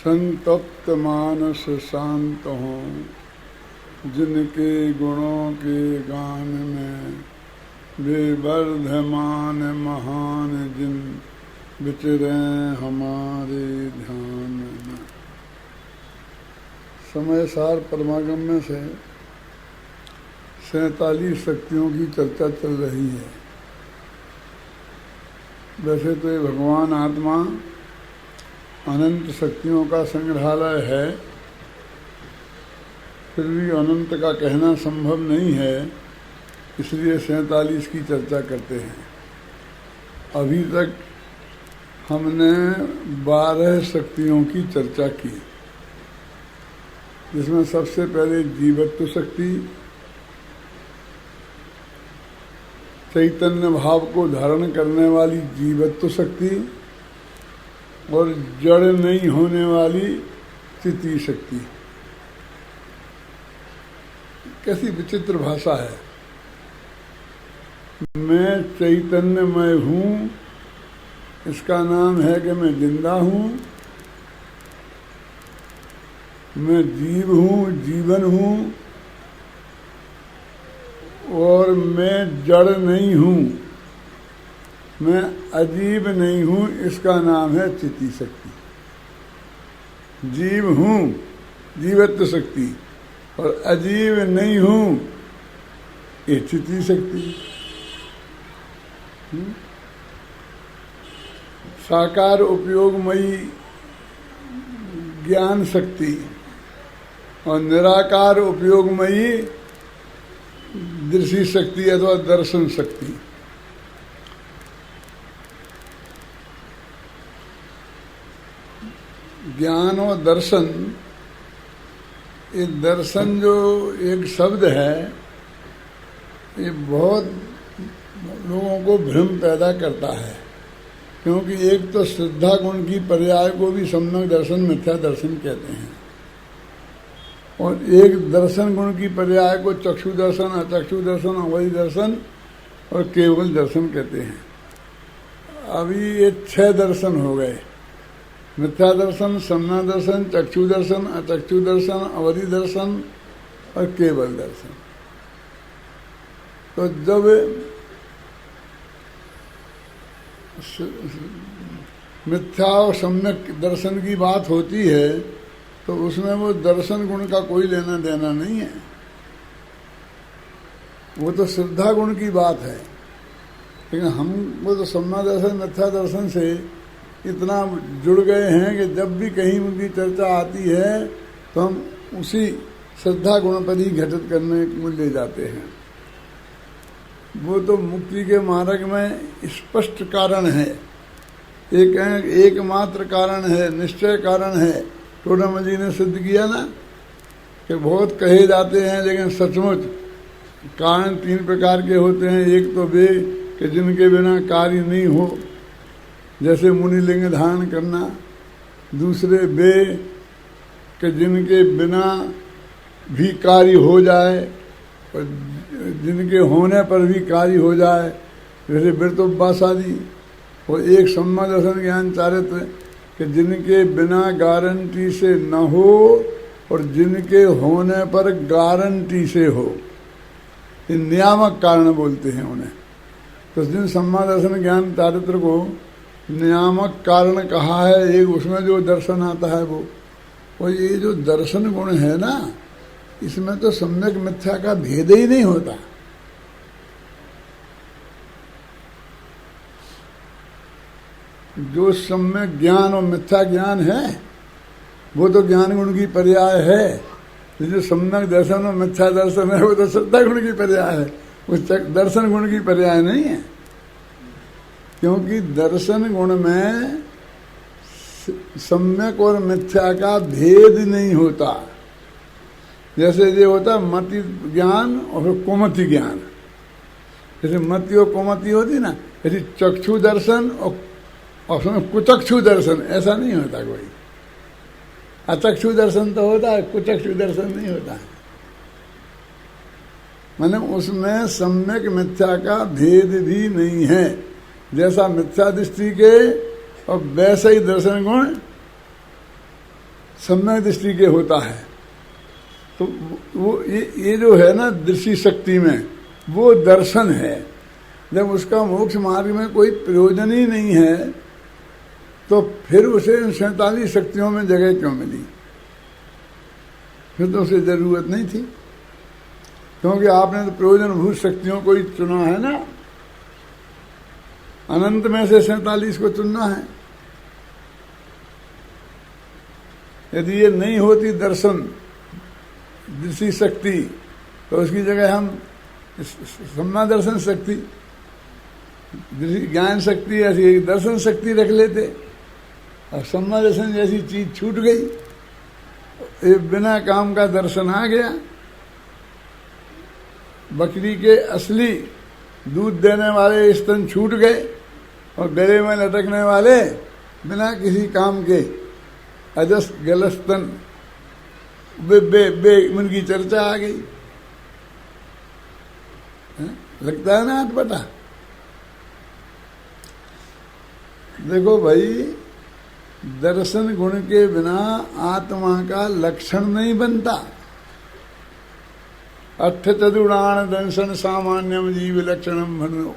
संतप्त मानस शांत हों, जिनके गुणों के गान में वे वर्धमान महान जिन विचरे हमारे ध्यान में। समय सार परमागम्य से 47 शक्तियों की चर्चा चल रही है। वैसे तो ये भगवान आत्मा अनंत शक्तियों का संग्रहालय है, फिर भी अनंत का कहना संभव नहीं है, इसलिए 47 की चर्चा करते हैं। अभी तक हमने 12 शक्तियों की चर्चा की, जिसमें सबसे पहले जीवत्व शक्ति, चैतन्य भाव को धारण करने वाली जीवत्व शक्ति और जड़ नहीं होने वाली चिति शक्ति। कैसी विचित्र भाषा है। मैं चैतन्यमय हूँ, इसका नाम है कि मैं जिंदा हूँ, मैं जीव हूँ, जीवन हूँ, और मैं जड़ नहीं हूँ, मैं अजीब नहीं हूँ, इसका नाम है चिति शक्ति। जीव हूँ, जीवत्व शक्ति, और अजीब नहीं हूँ, ये चिति शक्ति। साकार उपयोगमयी ज्ञान शक्ति और निराकार उपयोगमयी दृष्टि शक्ति अथवा दर्शन शक्ति। ज्ञान और दर्शन, ये दर्शन जो एक शब्द है, ये बहुत लोगों को भ्रम पैदा करता है, क्योंकि एक तो श्रद्धा गुण की पर्याय को भी सम्यक दर्शन, मिथ्या दर्शन कहते हैं, और एक दर्शन गुण की पर्याय को चक्षु दर्शन, अचक्षु दर्शन, अवधि दर्शन और केवल दर्शन कहते हैं। अभी ये 6 दर्शन हो गए, मिथ्या दर्शन, सम्यक दर्शन, चक्षु दर्शन, अचक्षु दर्शन, अवधि दर्शन और केवल दर्शन। तो जब मिथ्या और सम्यक दर्शन की बात होती है तो उसमें वो दर्शन गुण का कोई लेना देना नहीं है, वो तो श्रद्धा गुण की बात है। लेकिन हम वो तो सम्यक दर्शन, मिथ्या दर्शन से इतना जुड़ गए हैं कि जब भी कहीं उनकी चर्चा आती है तो हम उसी श्रद्धा गुण पर ही घटित करने को ले जाते हैं। वो तो मुक्ति के मार्ग में स्पष्ट कारण है, एकमात्र कारण है, निश्चय कारण है। टोडामा जी ने सिद्ध किया ना कि बहुत कहे जाते हैं, लेकिन सचमुच कारण 3 प्रकार के होते हैं। एक तो वे कि जिनके बिना कार्य नहीं हो, जैसे मुनिलिंग धारण करना। दूसरे वे कि जिनके बिना भी कार्य हो जाए और जिनके होने पर भी कार्य हो जाए, जैसे वृतोपवास आदि। और एक सम्यक दर्शन ज्ञान चारित्र कि जिनके बिना गारंटी से न हो और जिनके होने पर गारंटी से हो, ये नियामक कारण बोलते हैं उन्हें। तो जिन सम्यक दर्शन ज्ञान चारित्र को नियामक कारण कहा है, एक उसमें जो दर्शन आता है वो, और ये जो दर्शन गुण है ना, इसमें तो सम्यक मिथ्या का भेद ही नहीं होता। जो सम्यक ज्ञान और मिथ्या ज्ञान है वो तो ज्ञान गुण की पर्याय है, जो सम्यक दर्शन और मिथ्या दर्शन है वो तो श्रद्धा गुण की पर्याय है, वो दर्शन गुण की पर्याय नहीं है। क्योंकि दर्शन गुण में सम्यक और मिथ्या का भेद नहीं होता। जैसे ये होता मति ज्ञान और कुमति ज्ञान, जैसे मति और कुमति होती ना, जैसे चक्षु दर्शन और उसमें कुचक्षु दर्शन, ऐसा नहीं होता कोई। अचक्षु दर्शन तो होता है, कुचक्षु दर्शन नहीं होता है। माने उसमें सम्यक मिथ्या का भेद भी नहीं है। जैसा मिथ्या दृष्टि के और वैसे ही दर्शन गुण सम्यक दृष्टि के होता है। तो वो ये जो है ना दृष्टि शक्ति में, वो दर्शन है। जब उसका मोक्ष मार्ग में कोई प्रयोजन ही नहीं है तो फिर उसे 47 शक्तियों में जगह क्यों मिली? फिर तो उसे जरूरत नहीं थी, क्योंकि आपने तो प्रयोजनभूत शक्तियों को ही चुना है ना, अनंत में से 47 को चुनना है। यदि ये नहीं होती दर्शन दृष्टि शक्ति तो उसकी जगह हम सम्मा दर्शन शक्ति, ज्ञान शक्ति ऐसी एक दर्शन शक्ति रख लेते। और सम्मा दर्शन जैसी चीज छूट गई, ये बिना काम का दर्शन आ गया। बकरी के असली दूध देने वाले स्तन छूट गए और गले में लटकने वाले बिना किसी काम के अजस गलस्तन उनकी चर्चा आ गई। लगता है ना हाथ बटा। देखो भाई, दर्शन गुण के बिना आत्मा का लक्षण नहीं बनता। अठ चतुराण दर्शन सामान्यम जीव लक्षणम भनो।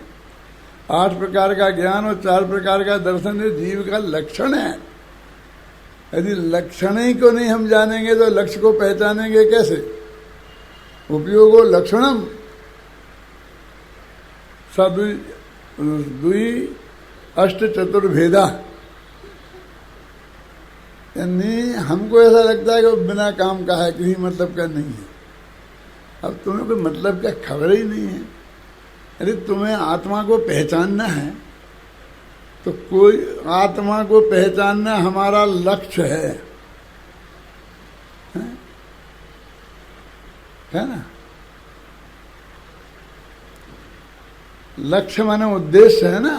8 प्रकार का ज्ञान और 4 प्रकार का दर्शन जीव का लक्षण है। यदि लक्षण ही को नहीं हम जानेंगे तो लक्ष्य को पहचानेंगे कैसे? उपयोगो लक्षणम सदुई अष्ट चतुर्भेदा। यानी हमको ऐसा लगता है कि वो बिना काम का है, किसी मतलब का नहीं है। अब तुम्हें कोई मतलब क्या खबर ही नहीं है। अरे तुम्हें आत्मा को पहचानना है तो कोई आत्मा को पहचानना हमारा लक्ष्य है ना? लक्ष्य माने उद्देश्य है ना।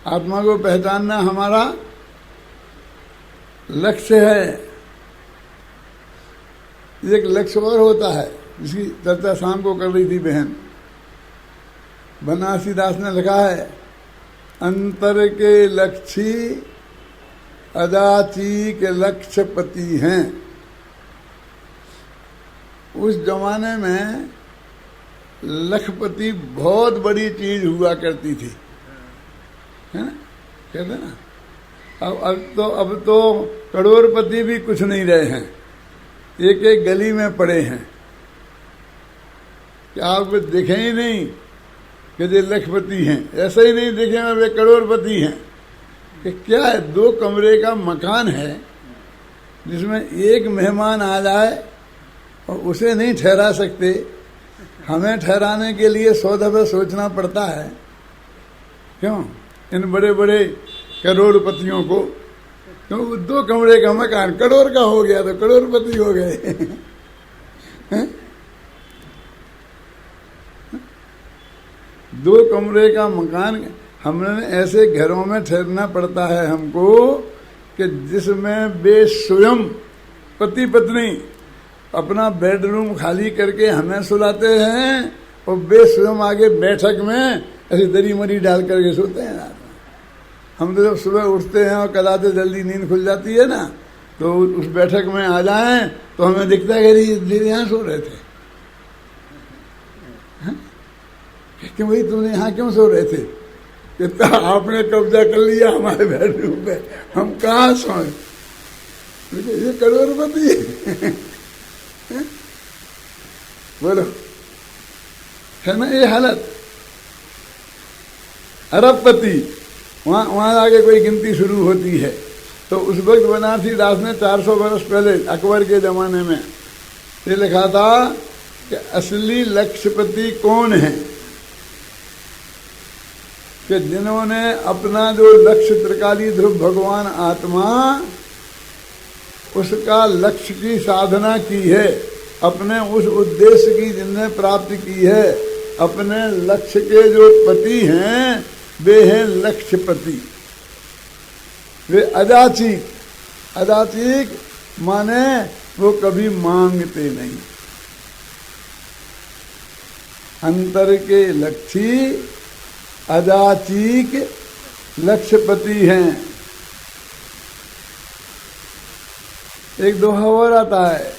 आत्मा को पहचानना हमारा लक्ष्य है। एक लक्ष्य और होता है जिसकी चर्चा शाम को कर रही थी बहन। बनारसी दास ने लिखा है, अंतर के लक्ष्य अदाची के लक्ष्यपति हैं। उस जमाने में लखपति बहुत बड़ी चीज हुआ करती थी, है ना? कहते ना। अब तो करोड़पति भी कुछ नहीं रहे हैं, एक एक गली में पड़े हैं। क्या आपको दिखे ही नहीं कि ये लखपति हैं? ऐसा ही नहीं दिखे वे करोड़पति हैं। कि क्या है, 2 कमरे का मकान है जिसमें एक मेहमान आ जाए और उसे नहीं ठहरा सकते। हमें ठहराने के लिए 100 दफे सोचना पड़ता है। क्यों? इन बड़े बड़े करोड़पतियों को। क्यों? 2 कमरे का मकान करोड़ का हो गया तो करोड़पति हो गए। 2 कमरे का मकान, हमने ऐसे घरों में ठहरना पड़ता है हमको कि जिसमें वे स्वयं पति पत्नी अपना बेडरूम खाली करके हमें सुलाते हैं और वे स्वयं आगे बैठक में ऐसी दरी मरी डाल करके सोते हैं रात में। हम तो जब सुबह उठते हैं और कदाचित जल्दी नींद खुल जाती है ना, तो उस बैठक में आ जाएं तो हमें दिखता है कि यहाँ सो रहे थे। कि भाई तुमने यहाँ क्यों सो रहे थे? कितना आपने कब्जा कर लिया हमारे बेडरूम पे, हम कहाँ सोए? ये करोड़पति बोलो, है ना ये हालत? अरबपति, वहां आगे कोई गिनती शुरू होती है। तो उस वक्त बनारसी दास ने 400 वर्ष पहले अकबर के जमाने में ये लिखा था कि असली लक्ष्यपति कौन है? कि जिन्होंने अपना जो लक्ष्य त्रिकाली ध्रुव भगवान आत्मा, उसका लक्ष्य की साधना की है, अपने उस उद्देश्य की जिनने प्राप्ति की है, अपने लक्ष्य के जो पति हैं वे हैं लक्ष्यपति। वे अजाचिक, अजाचिक माने वो कभी मांगते नहीं। अंतर के लक्ष्य अजाचिक लक्ष्यपति हैं। एक दोहा और आता है,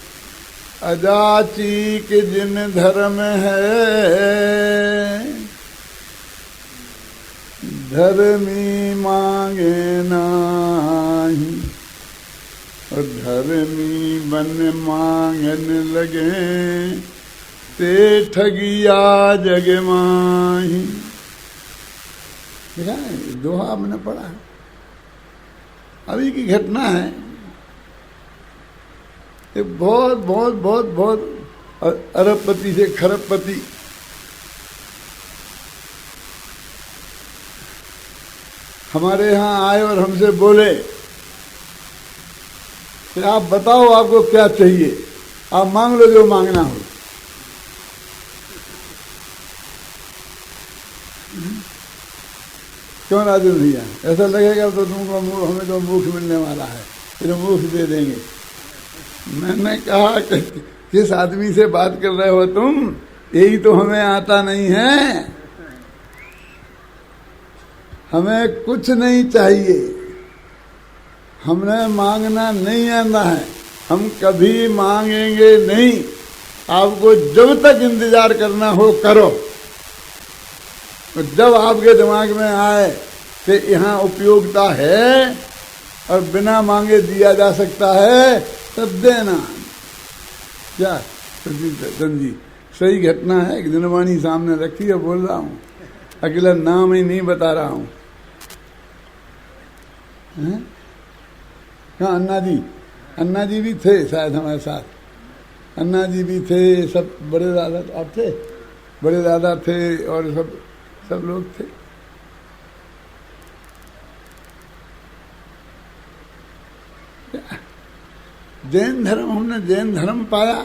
अजाची के जिन धर्म है धर्मी मांगे नाही, और धर्मी बन मांगन लगे ते ठगिया जग माही। देखा है, दोहा हमने पढ़ा है, अभी की घटना है। ये बहुत बहुत बहुत बहुत अरबपति से खरबपति हमारे यहाँ आए और हमसे बोले कि आप बताओ आपको क्या चाहिए, आप मांग लो जो मांगना हो। क्यों राजन भैया, ऐसा लगेगा तो तुमको हमें तो मुख मिलने वाला है, फिर मुख दे देंगे। मैंने कहा कि किस आदमी से बात कर रहे हो तुम, यही तो हमें आता नहीं है, हमें कुछ नहीं चाहिए, हमने मांगना नहीं आना है, हम कभी मांगेंगे नहीं। आपको जब तक इंतजार करना हो करो, जब आपके दिमाग में आए कि यहाँ उपयोगिता है और बिना मांगे दिया जा सकता है तब देना। क्या सचिन जी, सही घटना है, एक दिनवाणी सामने रखी है, बोल रहा हूँ, अकेला नाम ही नहीं बता रहा हूँ। हाँ, अन्ना जी भी थे शायद हमारे साथ, अन्ना जी भी थे, सब बड़े दादा आप थे, बड़े दादा थे और सब लोग थे। जैन धर्म, हमने जैन धर्म पाया।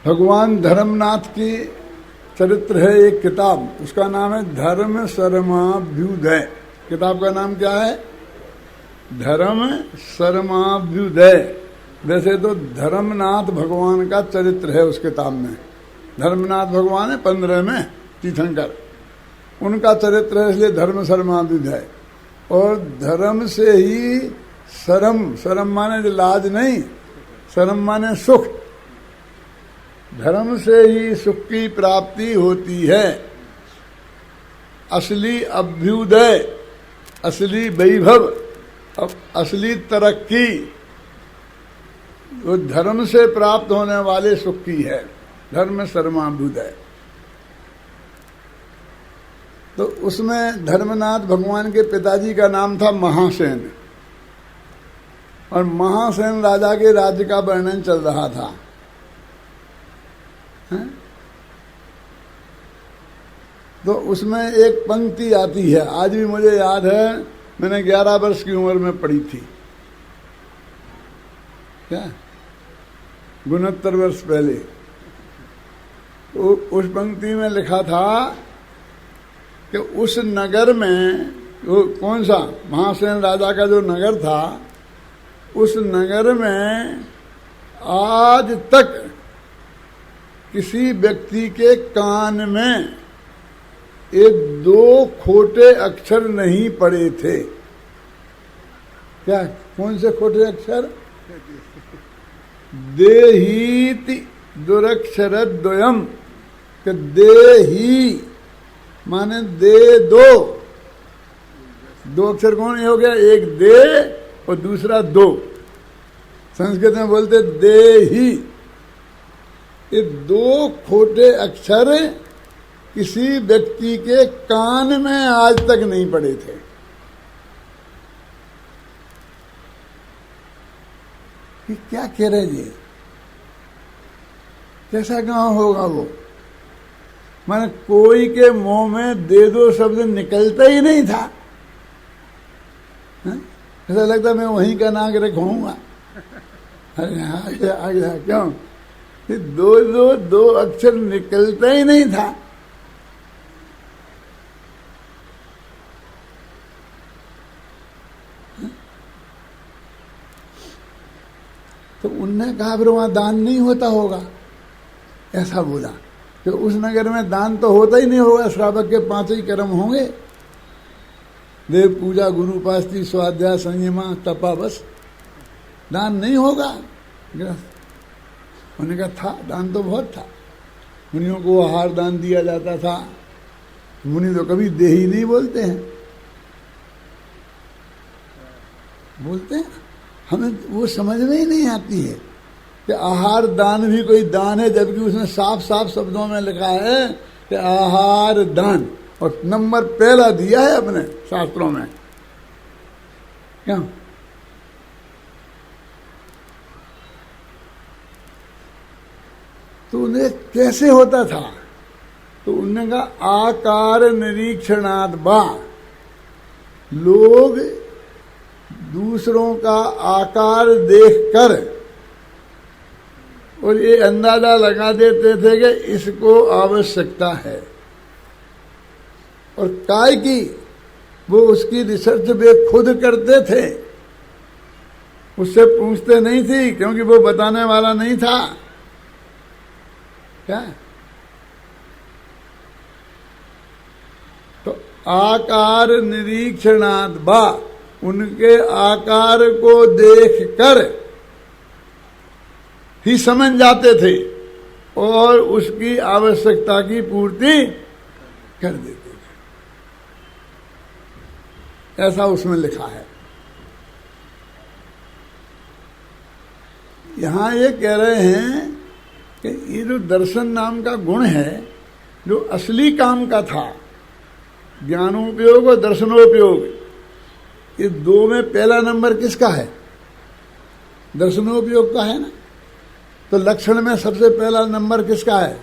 भगवान धर्मनाथ की चरित्र है एक किताब, उसका नाम है धर्म सरमाभ्युदय। किताब का नाम क्या है? धर्म सरमाभ्युदय। वैसे तो धर्मनाथ भगवान का चरित्र है उस किताब में। धर्मनाथ भगवान है 15 में तीर्थंकर, उनका चरित्र है, इसलिए धर्म सरमाभ्युदय। और धर्म से ही शरम, शरम माने लाज नहीं, शरम माने सुख, धर्म से ही सुख की प्राप्ति होती है। असली अभ्युदय, असली वैभव, असली तरक्की वो धर्म से प्राप्त होने वाले सुख की है, धर्म सरमाभ्युदय। तो उसमें धर्मनाथ भगवान के पिताजी का नाम था महासेन, और महासेन राजा के राज्य का वर्णन चल रहा था। तो उसमें एक पंक्ति आती है, आज भी मुझे याद है, मैंने 11 वर्ष की उम्र में पढ़ी थी, क्या 69 वर्ष पहले। तो उस पंक्ति में लिखा था कि उस नगर में, वो कौन सा, महासेन राजा का जो नगर था, उस नगर में आज तक किसी व्यक्ति के कान में ये 2 खोटे अक्षर नहीं पड़े थे। क्या, कौन से खोटे अक्षर? देहीति दुरक्षर द्वयम, कि देही माने दे दो अक्षर कौन हो गया, एक दे और दूसरा दो। संस्कृत में बोलते दे ही। ये 2 खोटे अक्षर किसी व्यक्ति के कान में आज तक नहीं पड़े थे। कि क्या कह रहे जी, कैसा गांव होगा वो? माने कोई के मुंह में दे दो शब्द निकलता ही नहीं था। ऐसा लगता मैं वहीं का नाक रखूंगा। अरे आ गया क्यों? दो अक्षर निकलता ही नहीं था। तो उनने कहा फिर वहां दान नहीं होता होगा, ऐसा बोला कि उस नगर में दान तो होता ही नहीं होगा, श्रावक के 5 ही कर्म होंगे, देव पूजा गुरु उपासती स्वाध्याय संयमा तपा, बस दान नहीं होगा। उन्होंने कहा था, दान तो बहुत था, मुनियों को आहार दान दिया जाता था। मुनि तो कभी दे ही नहीं बोलते हैं, बोलते हैं हमें वो समझ में ही नहीं आती है कि आहार दान भी कोई दान है, जबकि उसने साफ साफ शब्दों में लिखा है कि आहार दान, और नंबर पहला दिया है अपने शास्त्रों में। क्या तो उन्हें कैसे होता था? तो उन्होंने कहा आकार निरीक्षणात् बा, लोग दूसरों का आकार देखकर और ये अंदाजा लगा देते थे कि इसको आवश्यकता है, और काय की वो उसकी रिसर्च वे खुद करते थे, उससे पूछते नहीं थी, क्योंकि वो बताने वाला नहीं था। क्या तो आकार निरीक्षणात् बा, उनके आकार को देखकर ही समझ जाते थे और उसकी आवश्यकता की पूर्ति कर देते थे, ऐसा उसमें लिखा है। यहां ये कह रहे हैं कि ये जो दर्शन नाम का गुण है, जो असली काम का था, ज्ञानोपयोग और दर्शनोपयोग, ये दो में पहला नंबर किसका है? दर्शनोपयोग का है ना। तो लक्षण में सबसे पहला नंबर किसका है?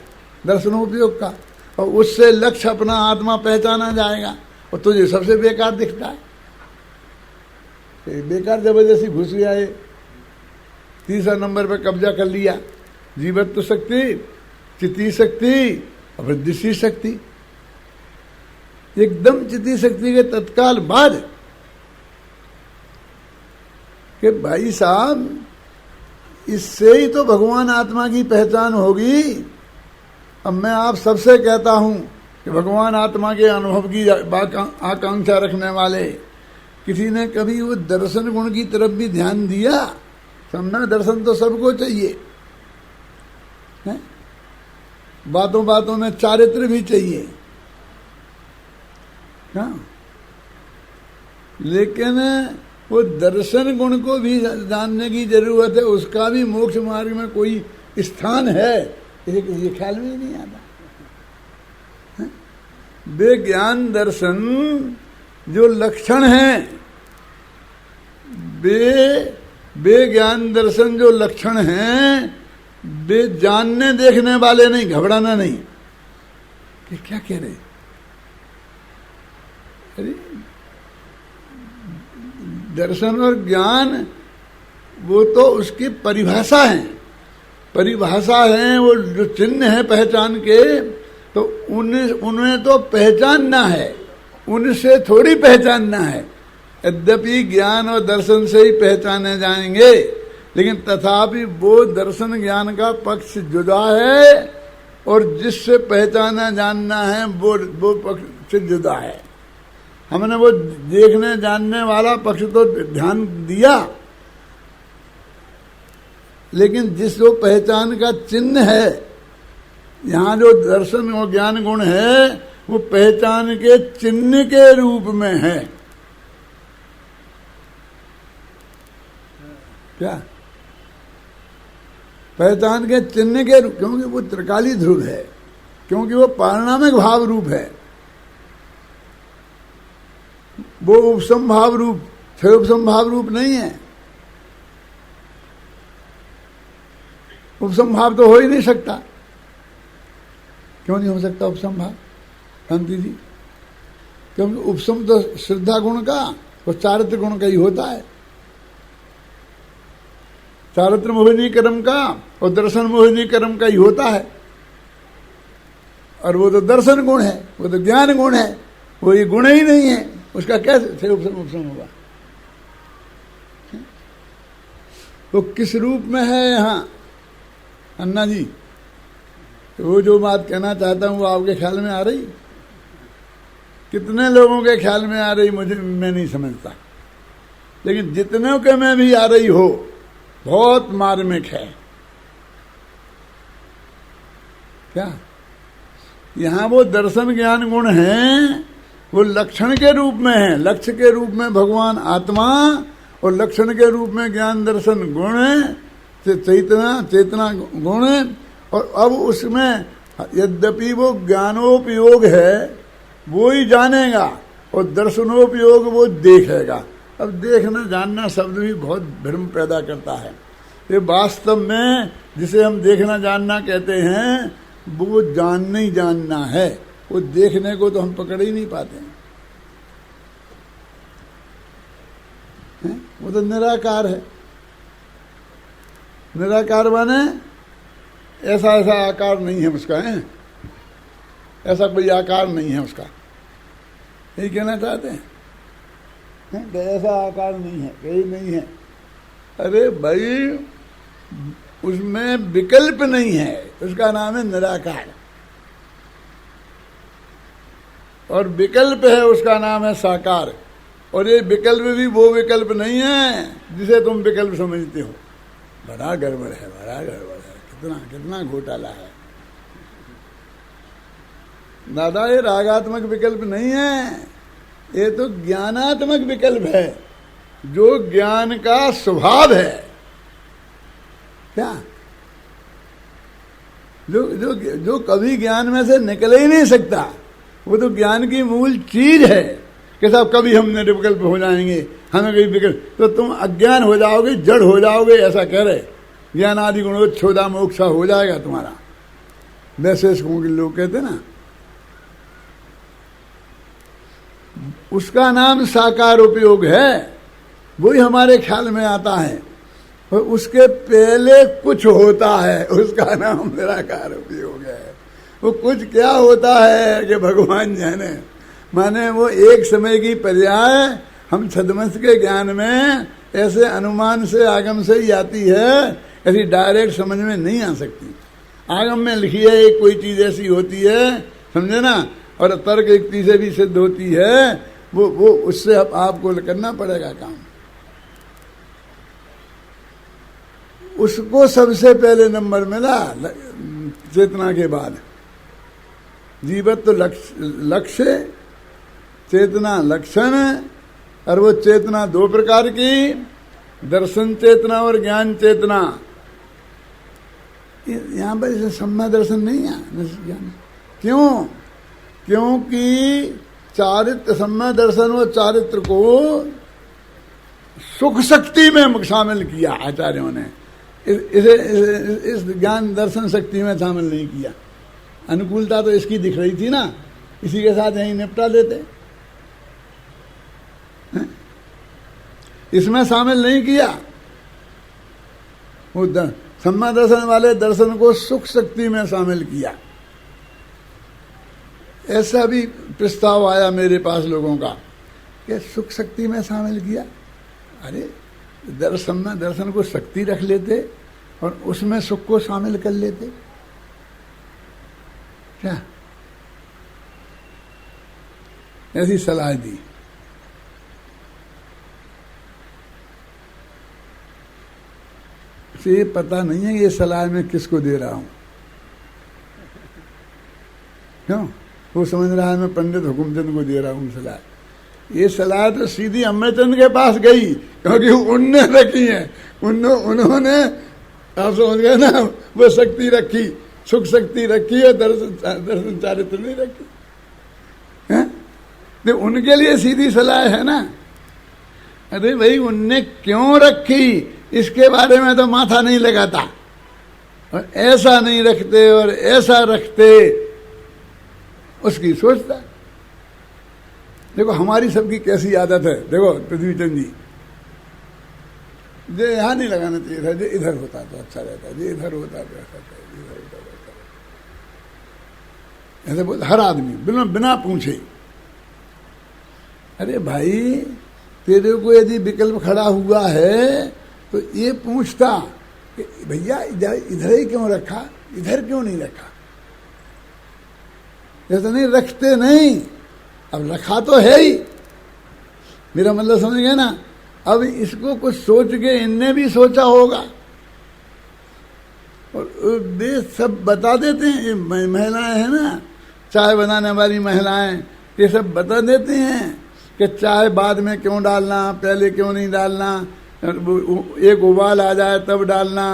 दर्शनोपयोग का। और उससे लक्ष्य अपना आत्मा पहचाना जाएगा, और तुझे सबसे बेकार दिखता है। बेकार जबरदस्ती घुस गया, ये तीसरा नंबर पे कब्जा कर लिया। जीवत्व शक्ति, चित्ती शक्ति और फिर दृष्टि शक्ति। एकदम चित्ती शक्ति के तत्काल बाद कि भाई साहब, इससे ही तो भगवान आत्मा की पहचान होगी। अब मैं आप सबसे कहता हूं कि भगवान आत्मा के अनुभव की आकांक्षा रखने वाले किसी ने कभी वो दर्शन गुण की तरफ भी ध्यान दिया? समझना, दर्शन तो सबको चाहिए है? बातों बातों में चारित्र भी चाहिए, हाँ? लेकिन वो दर्शन गुण को भी जानने की जरूरत है, उसका भी मोक्ष मार्ग में कोई स्थान है, ये ख्याल में ही नहीं आता। वे ज्ञान दर्शन जो लक्षण हैं, वे ज्ञान दर्शन जो लक्षण हैं, वे जानने देखने वाले नहीं, घबराना नहीं। कि क्या कह रहे? अरे दर्शन और ज्ञान वो तो उसकी परिभाषा है, परिभाषा है, वो जो चिन्ह है पहचान के, तो उन्हें तो पहचानना है, उनसे थोड़ी पहचानना है। यद्यपि ज्ञान और दर्शन से ही पहचाने जाएंगे, लेकिन तथापि वो दर्शन ज्ञान का पक्ष जुदा है, और जिससे पहचाना जानना है वो पक्ष से जुदा है। हमने वो देखने जानने वाला पक्ष तो ध्यान दिया, लेकिन जिस वो पहचान का चिन्ह है, यहाँ जो दर्शन और ज्ञान गुण है, वो पहचान के चिन्ह के रूप में है। क्या? पहचान के चिन्ह के रूप, क्योंकि वो त्रिकाली ध्रुव है, क्योंकि वो पारिणामिक भाव रूप है, वो उपसंभाव रूप, फिर उपसंभाव रूप नहीं है। उपसंभाव तो हो ही नहीं सकता। क्यों नहीं हो सकता उपसंभाव कांति जी? क्योंकि उपसम तो श्रद्धा गुण का और चारित्र गुण का ही होता है। चारित्र मोहिनी कर्म का और दर्शन मोहिनी कर्म का ही होता है, और वो तो दर्शन गुण है, वो तो ज्ञान गुण है, वो ये गुण ही नहीं है, उसका कैसे उपसम होगा? वो किस रूप में है यहाँ अन्ना जी? वो जो बात कहना चाहता हूँ वो आपके ख्याल में आ रही? कितने लोगों के ख्याल में आ रही मैं नहीं समझता, लेकिन जितने के में भी आ रही हो बहुत मार्मिक है। क्या यहाँ वो दर्शन ज्ञान गुण हैं, वो लक्षण के रूप में है। लक्ष्य के रूप में भगवान आत्मा और लक्षण के रूप में ज्ञान दर्शन गुण, चेतना गुण। और अब उसमें यद्यपि वो ज्ञानोपयोग है वो ही जानेगा और दर्शनोपयोग वो देखेगा। अब देखना जानना शब्द भी बहुत भ्रम पैदा करता है। ये वास्तव में जिसे हम देखना जानना कहते हैं वो जानना ही जानना है, वो देखने को तो हम पकड़ ही नहीं पाते हैं। वो तो निराकार है। निराकार माने ऐसा ऐसा आकार नहीं है उसका, है ऐसा कोई आकार नहीं है उसका, यही कहना चाहते हैं। तो ऐसा आकार नहीं है, कहीं नहीं है। अरे भाई उसमें विकल्प नहीं है, उसका नाम है निराकार। और विकल्प है उसका नाम है साकार। और ये विकल्प भी वो विकल्प नहीं है जिसे तुम विकल्प समझते हो। बड़ा गड़बड़ है, बड़ा गड़बड़ है, कितना कितना घोटाला है दादा। ये रागात्मक विकल्प नहीं है, ये तो ज्ञानात्मक विकल्प है, जो ज्ञान का स्वभाव है। क्या जो जो जो कभी ज्ञान में से निकल ही नहीं सकता, वो तो ज्ञान की मूल चीज है कि साहब कभी हम निर्विकल्प हो जाएंगे, हमें कभी विकल्प, तो तुम अज्ञान हो जाओगे, जड़ हो जाओगे, ऐसा कह रहे। ज्ञान आदि गुणोच्छोदा मोक्षा हो जाएगा तुम्हारा, वैसे लोग कहते ना। उसका नाम साकार उपयोग है, वही हमारे ख्याल में आता है। और उसके पहले कुछ होता है, उसका नाम निराकार उपयोग है। वो कुछ क्या होता है कि भगवान जाने। माने वो एक समय की पर्याय हम छद्मस के ज्ञान में ऐसे अनुमान से आगम से ही आती है, ऐसी डायरेक्ट समझ में नहीं आ सकती। आगम में लिखी है एक कोई चीज ऐसी होती है, समझे ना, और तर्क युक्ति से भी सिद्ध होती है, वो उससे आपको करना पड़ेगा काम। उसको सबसे पहले नंबर मिला चेतना के बाद। जीवत तो लक्ष्य, चेतना लक्षण। और वो चेतना दो प्रकार की, दर्शन चेतना और ज्ञान चेतना। यहाँ पर इसे सम्मा दर्शन नहीं है ज्ञान। क्यों? क्योंकि चारित्र सम्मा दर्शन और चारित्र को सुख शक्ति में शामिल किया आचार्यों ने, इसे इस ज्ञान दर्शन शक्ति में शामिल नहीं किया। अनुकूलता तो इसकी दिख रही थी ना, इसी के साथ यहीं निपटा देते। इसमें शामिल नहीं किया। वो सम्मा दर्शन वाले दर्शन को सुख शक्ति में शामिल किया। ऐसा भी प्रस्ताव आया मेरे पास लोगों का कि सुख शक्ति में शामिल किया। अरे दर्शन को शक्ति रख लेते और उसमें सुख को शामिल कर लेते। क्या ऐसी सलाह दी। ये पता नहीं है ये सलाह मैं किसको दे रहा हूं। क्यों? वो समझ रहा है मैं पंडित हुकुमचंद को दे रहा हूं सलाह। ये सलाह तो सीधी अमरचंद के पास गई, क्योंकि उनने रखी है। उन्होंने आप समझ गए ना, वो शक्ति रखी, सुख शक्ति रखी और दर्शन चारित्र नहीं रखी है? तो उनके लिए सीधी सलाह है ना। अरे भाई उनने क्यों रखी इसके बारे में तो माथा नहीं लगाता, और ऐसा नहीं रखते और ऐसा रखते उसकी सोचता। देखो हमारी सबकी कैसी आदत है। देखो पृथ्वीचंद जी, जो यहां नहीं लगाना चाहिए था, जो इधर होता तो अच्छा रहता, जो इधर होता तो ऐसा था, इधर होता तो अच्छा रहता। ऐसे बोल हर आदमी बिना पूछे। अरे भाई तेरे को यदि विकल्प खड़ा हुआ है तो ये पूछता कि भैया इधर ही क्यों रखा, इधर क्यों नहीं रखा। ऐसा नहीं रखते नहीं, अब रखा तो है ही, मेरा मतलब समझ गए ना। अब इसको कुछ सोच के इनने भी सोचा होगा और वे सब बता देते हैं। महिलाएं हैं ना, चाय बनाने वाली महिलाएं, ये सब बता देते हैं कि चाय बाद में क्यों डालना, पहले क्यों नहीं डालना, एक उबाल आ जाए तब डालना,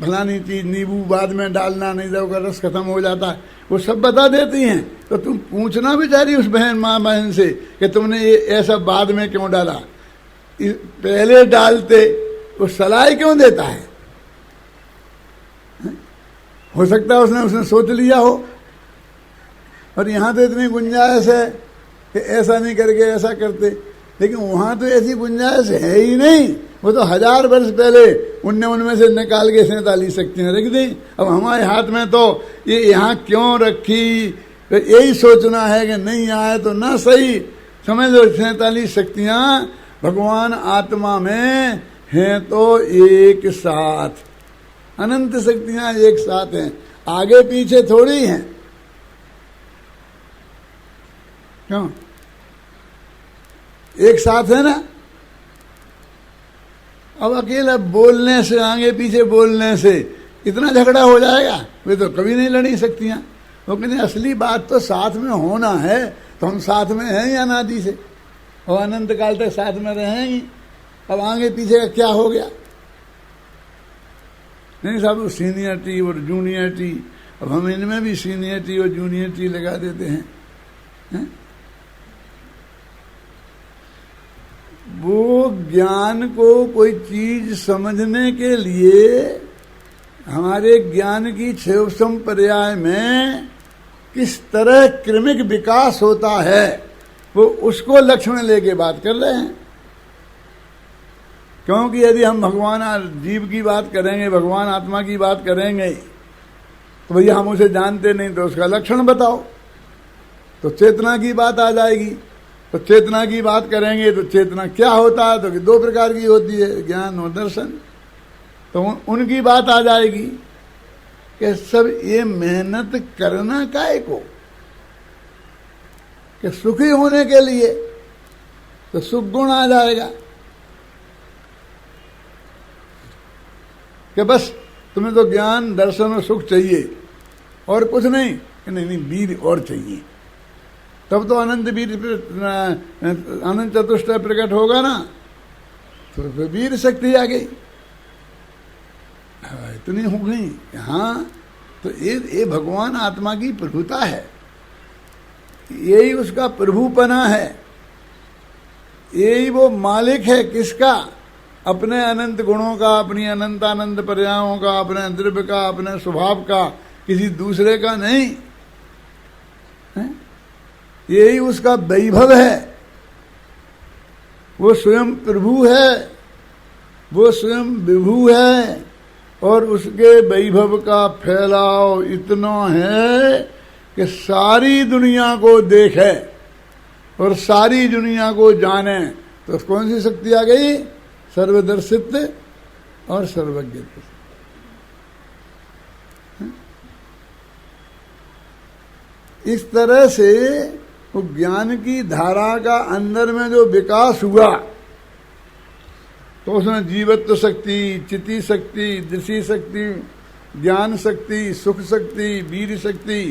फलानी चीज नींबू बाद में डालना, नहीं तो उसका रस खत्म हो जाता है, वो सब बता देती हैं। तो तुम पूछना बेचारी उस माँ बहन से कि तुमने ये ऐसा बाद में क्यों डाला, पहले डालते वो सलाह क्यों देता है? हो सकता है उसने सोच लिया हो। और यहाँ तो इतनी गुंजाइश है कि ऐसा नहीं करके ऐसा करते, लेकिन वहाँ तो ऐसी गुंजाइश है ही नहीं। वो तो 1000 वर्ष पहले उनमें से निकाल के 47 शक्तियाँ रख दी। अब हमारे हाथ में तो ये यहाँ क्यों रखी, तो यही सोचना है कि नहीं आए तो ना सही। समझ लो 47 शक्तियाँ भगवान आत्मा में हैं तो एक साथ, अनंत शक्तियाँ एक साथ हैं, आगे पीछे थोड़ी हैं। क्यों? एक साथ है ना। अब अकेला बोलने से, आगे पीछे बोलने से इतना झगड़ा हो जाएगा, वे तो कभी नहीं लड़ी सकतियां। वो कहते असली बात तो साथ में होना है, तो हम साथ में हैं या अनादि से, और अनंत काल तक साथ में रहेंगे। अब आगे पीछे का क्या हो गया? नहीं साहब, सीनियरिटी और जूनियरिटी, अब हम इनमें भी सीनियरिटी और जूनियरिटी लगा देते हैं, हैं? वो ज्ञान को कोई चीज समझने के लिए हमारे ज्ञान की 6 संपर्याय में किस तरह क्रमिक विकास होता है, वो उसको लक्ष्य में लेके बात कर रहे हैं। क्योंकि यदि हम भगवान जीव की बात करेंगे, भगवान आत्मा की बात करेंगे, तो भैया हम उसे जानते नहीं, तो उसका लक्षण बताओ, तो चेतना की बात आ जाएगी। तो चेतना की बात करेंगे तो चेतना क्या होता है, तो 2 प्रकार की होती है, ज्ञान और दर्शन। तो उनकी बात आ जाएगी कि सब ये मेहनत करना काहे को, कि सुखी होने के लिए, तो सुख गुण आ जाएगा कि बस तुम्हें तो ज्ञान दर्शन और सुख चाहिए और कुछ नहीं, नहीं वीर और चाहिए, तब तो अनंत वीर, अनंत चतुष्टय प्रकट होगा ना, तो फिर वीर शक्ति आ गई, इतनी हो गई। हाँ, तो ये भगवान आत्मा की प्रभुता है, यही उसका प्रभुपना है, यही वो मालिक है। किसका? अपने अनंत गुणों का, अपनी अनंतानंद पर्यायों का, अपने द्रव्य का, अपने स्वभाव का, किसी दूसरे का नहीं है? यही उसका वैभव है। वो स्वयं प्रभु है, वो स्वयं विभु है, और उसके वैभव का फैलाव इतना है कि सारी दुनिया को देखे और सारी दुनिया को जाने। तो कौन सी शक्ति आ गई? सर्वदर्शित्व और सर्वज्ञत्व। इस तरह से वो ज्ञान की धारा का अंदर में जो विकास हुआ, तो उसमें जीवत्व शक्ति, चिति शक्ति, दृषि शक्ति, ज्ञान शक्ति, सुख शक्ति, वीर शक्ति,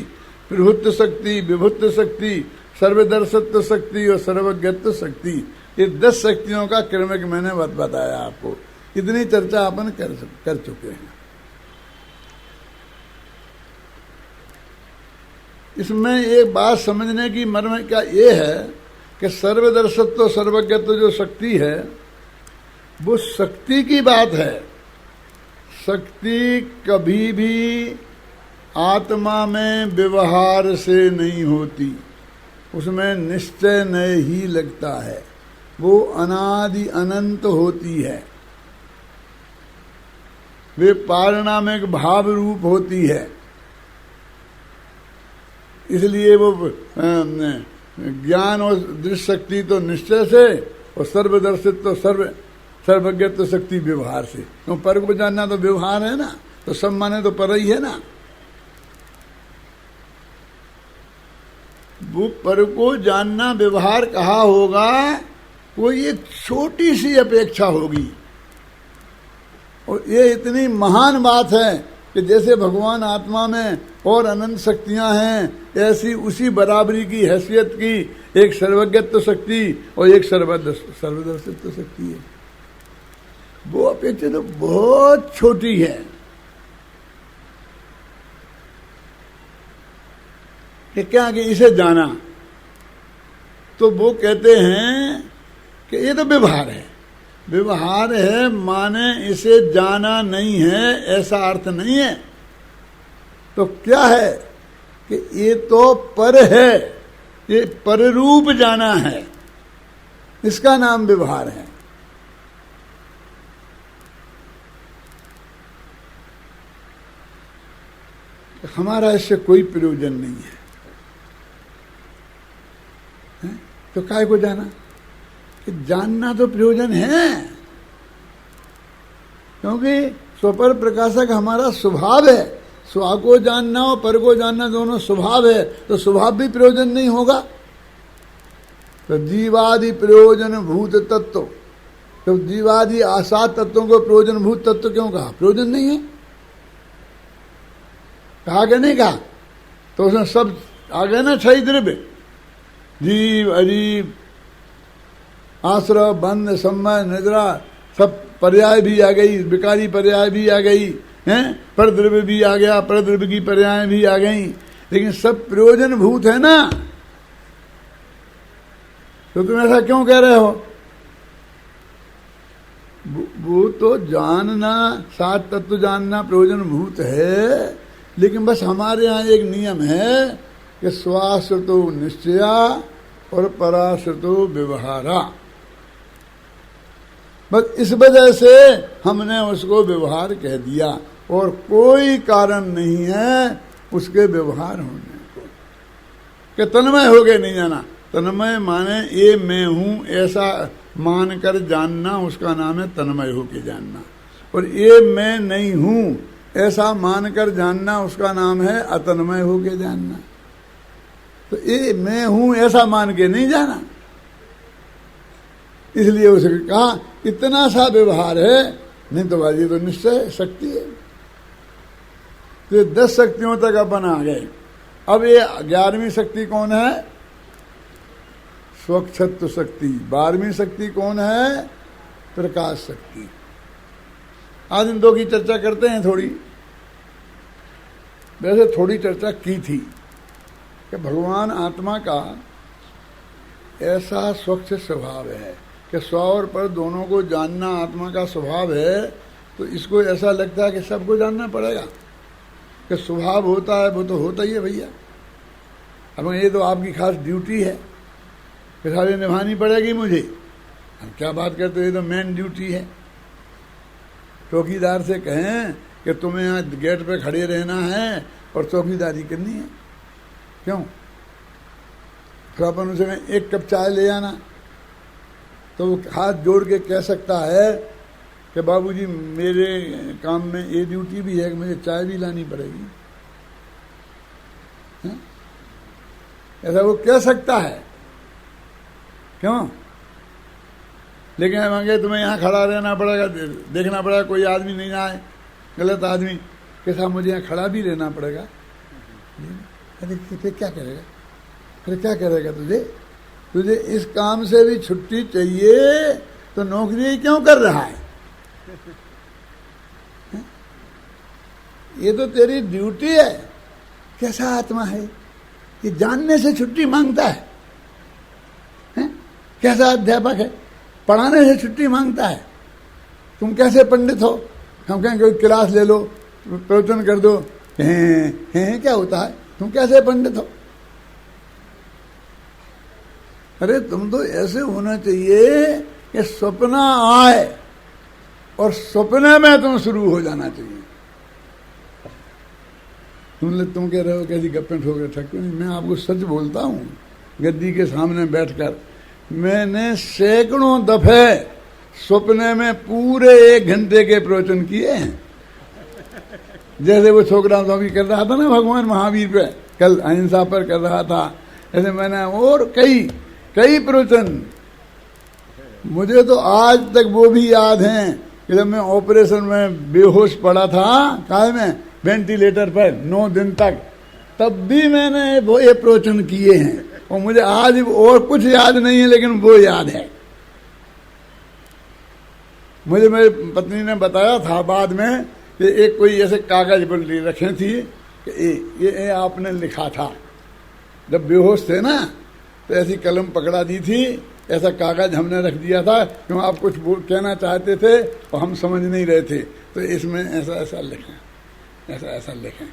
प्रभुत्व शक्ति, विभुत्व शक्ति, सर्वदर्शत्व शक्ति और सर्वज्ञत्व शक्ति, ये 10 शक्तियों का क्रमिक मैंने बताया आपको। इतनी चर्चा अपन कर चुके हैं। इसमें एक बात समझने की मर्म क्या ये है कि सर्वदर्शत्व सर्वज्ञत्व जो शक्ति है, वो शक्ति की बात है। शक्ति कभी भी आत्मा में व्यवहार से नहीं होती, उसमें निश्चय नहीं ही लगता है, वो अनादि अनंत होती है, वे पारिणामिक भाव रूप होती है। इसलिए वो ज्ञान और दृश्य शक्ति तो निश्चय से, और सर्वदर्शित तो सर्वज्ञत्व शक्ति व्यवहार से। तो पर को जानना तो व्यवहार है ना, तो सब माने तो पर ही है ना। वो पर को जानना व्यवहार कहा होगा, कोई एक छोटी सी अपेक्षा होगी। और ये इतनी महान बात है कि जैसे भगवान आत्मा में और अनंत शक्तियां हैं, ऐसी उसी बराबरी की हैसियत की एक सर्वज्ञत्व शक्ति और एक सर्वदर्शित्व शक्ति है। वो अपेक्षा तो बहुत छोटी है कि क्या कि इसे जाना, तो वो कहते हैं कि ये तो व्यवहार है। व्यवहार है माने इसे जाना नहीं है, ऐसा अर्थ नहीं है। तो क्या है कि ये तो पर है, ये पररूप जाना है, इसका नाम व्यवहार है। हमारा इससे कोई प्रयोजन नहीं है, तो काय को जाना? कि जानना तो प्रयोजन है, क्योंकि स्वपर प्रकाशक हमारा स्वभाव है। स्व को जानना और पर को जानना दोनों स्वभाव है, तो स्वभाव भी प्रयोजन नहीं होगा। तो जीवादि प्रयोजन भूत तत्व, तो जीवादि आसाद तत्वों को प्रयोजन भूत तत्व क्यों कहा? प्रयोजन नहीं है, कहा कि नहीं कहा? तो उसमें सब आ गए ना, छह द्रव्य, जीव अजीव आश्रय बंध समय निद्रा, सब पर्याय भी आ गई, विकारी पर्याय भी आ गई हैं, परद्रव्य भी आ गया, परद्रव्य की पर्याय भी आ गई, लेकिन सब प्रयोजन भूत है ना। तो तुम ऐसा क्यों कह रहे हो? वो तो जानना, सात तत्व जानना प्रयोजन भूत है, लेकिन बस हमारे यहाँ एक नियम है कि स्वाश्रितो निश्चया और पराश्रितो व्यवहारा। बस इस वजह से हमने उसको व्यवहार कह दिया, और कोई कारण नहीं है उसके व्यवहार होने को। कि तन्मय हो गए नहीं जाना, तन्मय माने ये मैं हूं ऐसा मानकर जानना, उसका नाम है तन्मय होके जानना। और ये मैं नहीं हूं ऐसा मानकर जानना, उसका नाम है अतन्मय होके जानना। तो ये मैं हूं ऐसा मान के नहीं जाना, इसलिए उसने कहा इतना सा व्यवहार है, नहीं तो बाजी तो निश्चय शक्ति है। तो 10 शक्तियों तक अपन आ गए। अब ये 11वीं शक्ति कौन है? स्वच्छत्व शक्ति। 12वीं शक्ति कौन है? प्रकाश शक्ति। आज इन दो की चर्चा करते हैं थोड़ी। वैसे थोड़ी चर्चा की थी कि भगवान आत्मा का ऐसा स्वच्छ स्वभाव है कि स्व और पर दोनों को जानना आत्मा का स्वभाव है। तो इसको ऐसा लगता है कि सबको जानना पड़ेगा, कि स्वभाव होता है वो तो होता ही है भैया। अब ये तो आपकी खास ड्यूटी है, कि सारी निभानी पड़ेगी मुझे। अब क्या बात करते हो, ये तो मेन ड्यूटी है। चौकीदार से कहें कि तुम्हें यहाँ गेट पे खड़े रहना है और चौकीदारी करनी है, क्यों? फिर अपन उसे में 1 कप चाय ले आना, तो वो हाथ जोड़ के कह सकता है कि बाबूजी मेरे काम में ये ड्यूटी भी है कि मुझे चाय भी लानी पड़ेगी। है? ऐसा वो कह सकता है, क्यों? लेकिन मांगे तुम्हें यहाँ खड़ा रहना पड़ेगा, देखना पड़ेगा कोई आदमी नहीं आए, गलत आदमी के साथ मुझे यहाँ खड़ा भी रहना पड़ेगा। अरे फिर क्या करेगा? फिर क्या करेगा? तुझे इस काम से भी छुट्टी चाहिए तो नौकरी क्यों कर रहा है? ये तो तेरी ड्यूटी है। कैसा आत्मा है कि जानने से छुट्टी मांगता है? कैसा अध्यापक है, पढ़ाने से छुट्टी मांगता है? तुम कैसे पंडित हो? हम कहें कोई क्लास ले लो, प्रवचन कर दो, हैं क्या होता है? तुम कैसे पंडित हो? अरे तुम तो ऐसे होना चाहिए कि सपना आए और सपने में तुम शुरू हो जाना चाहिए। तुम कह रहे हो कैसी गप्पे ठोकर ठक्कर? मैं आपको सच बोलता हूँ, गद्दी के सामने बैठकर मैंने सैकड़ों दफे सपने में पूरे 1 घंटे के प्रवचन किए हैं। जैसे वो छोकरा स्वामी कर रहा था ना भगवान महावीर पे, कल अहिंसा पर कर रहा था, ऐसे मैंने और कई कई प्रवचन, मुझे तो आज तक वो भी याद हैं कि जब मैं ऑपरेशन में बेहोश पड़ा था, काहे में, वेंटिलेटर पर 9 दिन तक, तब भी मैंने वो ये प्रवचन किए हैं। और मुझे आज और कुछ याद नहीं है, लेकिन वो याद है। मुझे मेरी पत्नी ने बताया था बाद में कि एक कोई ऐसे कागज पर रखे थी कि ये आपने लिखा था जब बेहोश थे ना, तो ऐसी कलम पकड़ा दी थी, ऐसा कागज हमने रख दिया था, क्यों आप कुछ कहना चाहते थे और हम समझ नहीं रहे थे, तो इसमें ऐसा ऐसा लिखें, ऐसा ऐसा लिखें।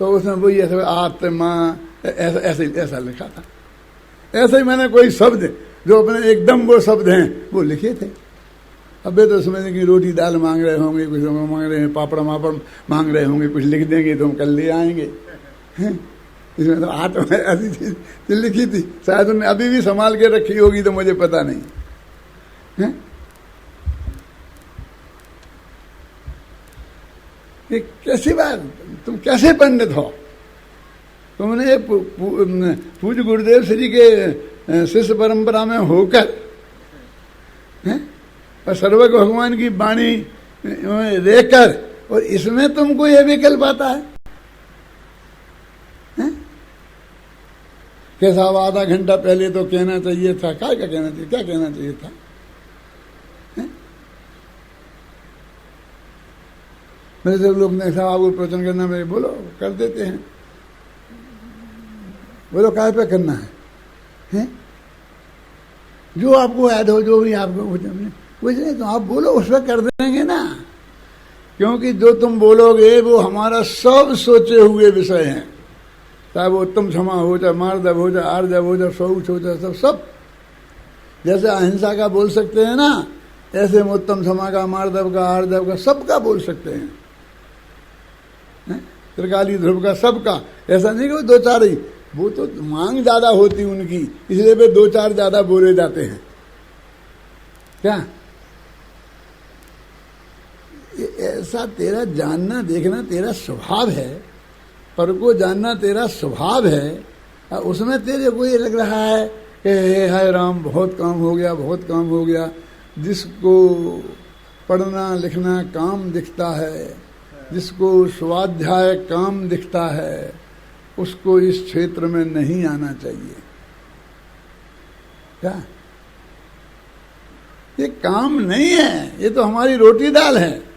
तो उसमें वही ऐसा आत्मा ऐसा लिखा था। ऐसे ही मैंने कोई शब्द जो अपने एकदम वो शब्द हैं वो लिखे थे। अबे तो समझ कि रोटी दाल मांग रहे होंगे, कुछ मांग रहे हैं, पापड़ मापड़ मांग रहे होंगे, कुछ लिख देंगे तो हम कल ले आएंगे। इसमें तो आत्मा ऐसी चीज लिखी थी, शायद उन्हें अभी भी संभाल के रखी होगी, तो मुझे पता नहीं है। ये कैसी बात, तुम कैसे पंडित हो? तुमने पूज्य गुरुदेव श्री के शिष्य परंपरा में होकर और सर्वज्ञ भगवान की वाणी रहकर, और इसमें तुमको यह विकल्प आता है? कैसा आधा घंटा पहले तो कहना चाहिए था, क्या कहना चाहिए, क्या कहना चाहिए था? मेरे सब लोग ने साहब आपको प्रवचन करना, मेरे बोलो, कर देते हैं। बोलो काय पे करना है? जो आपको याद हो, जो भी आपको कुछ नहीं, तो आप बोलो, उस पर कर देंगे ना। क्योंकि जो तुम बोलोगे वो हमारा सब सोचे हुए विषय हैं, चाहे वो उत्तम क्षमा हो, चाहे मार्दव हो, चाहे आर्जव हो, चाहे शौच हो, चाहे सब। जैसे अहिंसा का बोल सकते हैं ना, ऐसे हम उत्तम क्षमा का, मार्दव का, आर्जव का, सबका बोल सकते हैं। त्रिकाली ध्रुव का, सबका। ऐसा नहीं कि वो 2-4 ही, वो तो मांग ज्यादा होती उनकी, इसलिए वे 2-4 ज्यादा बोले जाते हैं। क्या ऐसा तेरा जानना देखना तेरा स्वभाव है, पर को जानना तेरा स्वभाव है। उसमें तेरे को ये लग रहा है कि हाय राम बहुत काम हो गया, बहुत काम हो गया। जिसको पढ़ना लिखना काम दिखता है, जिसको स्वाध्याय काम दिखता है, उसको इस क्षेत्र में नहीं आना चाहिए। क्या ये काम नहीं है, ये तो हमारी रोटी दाल है।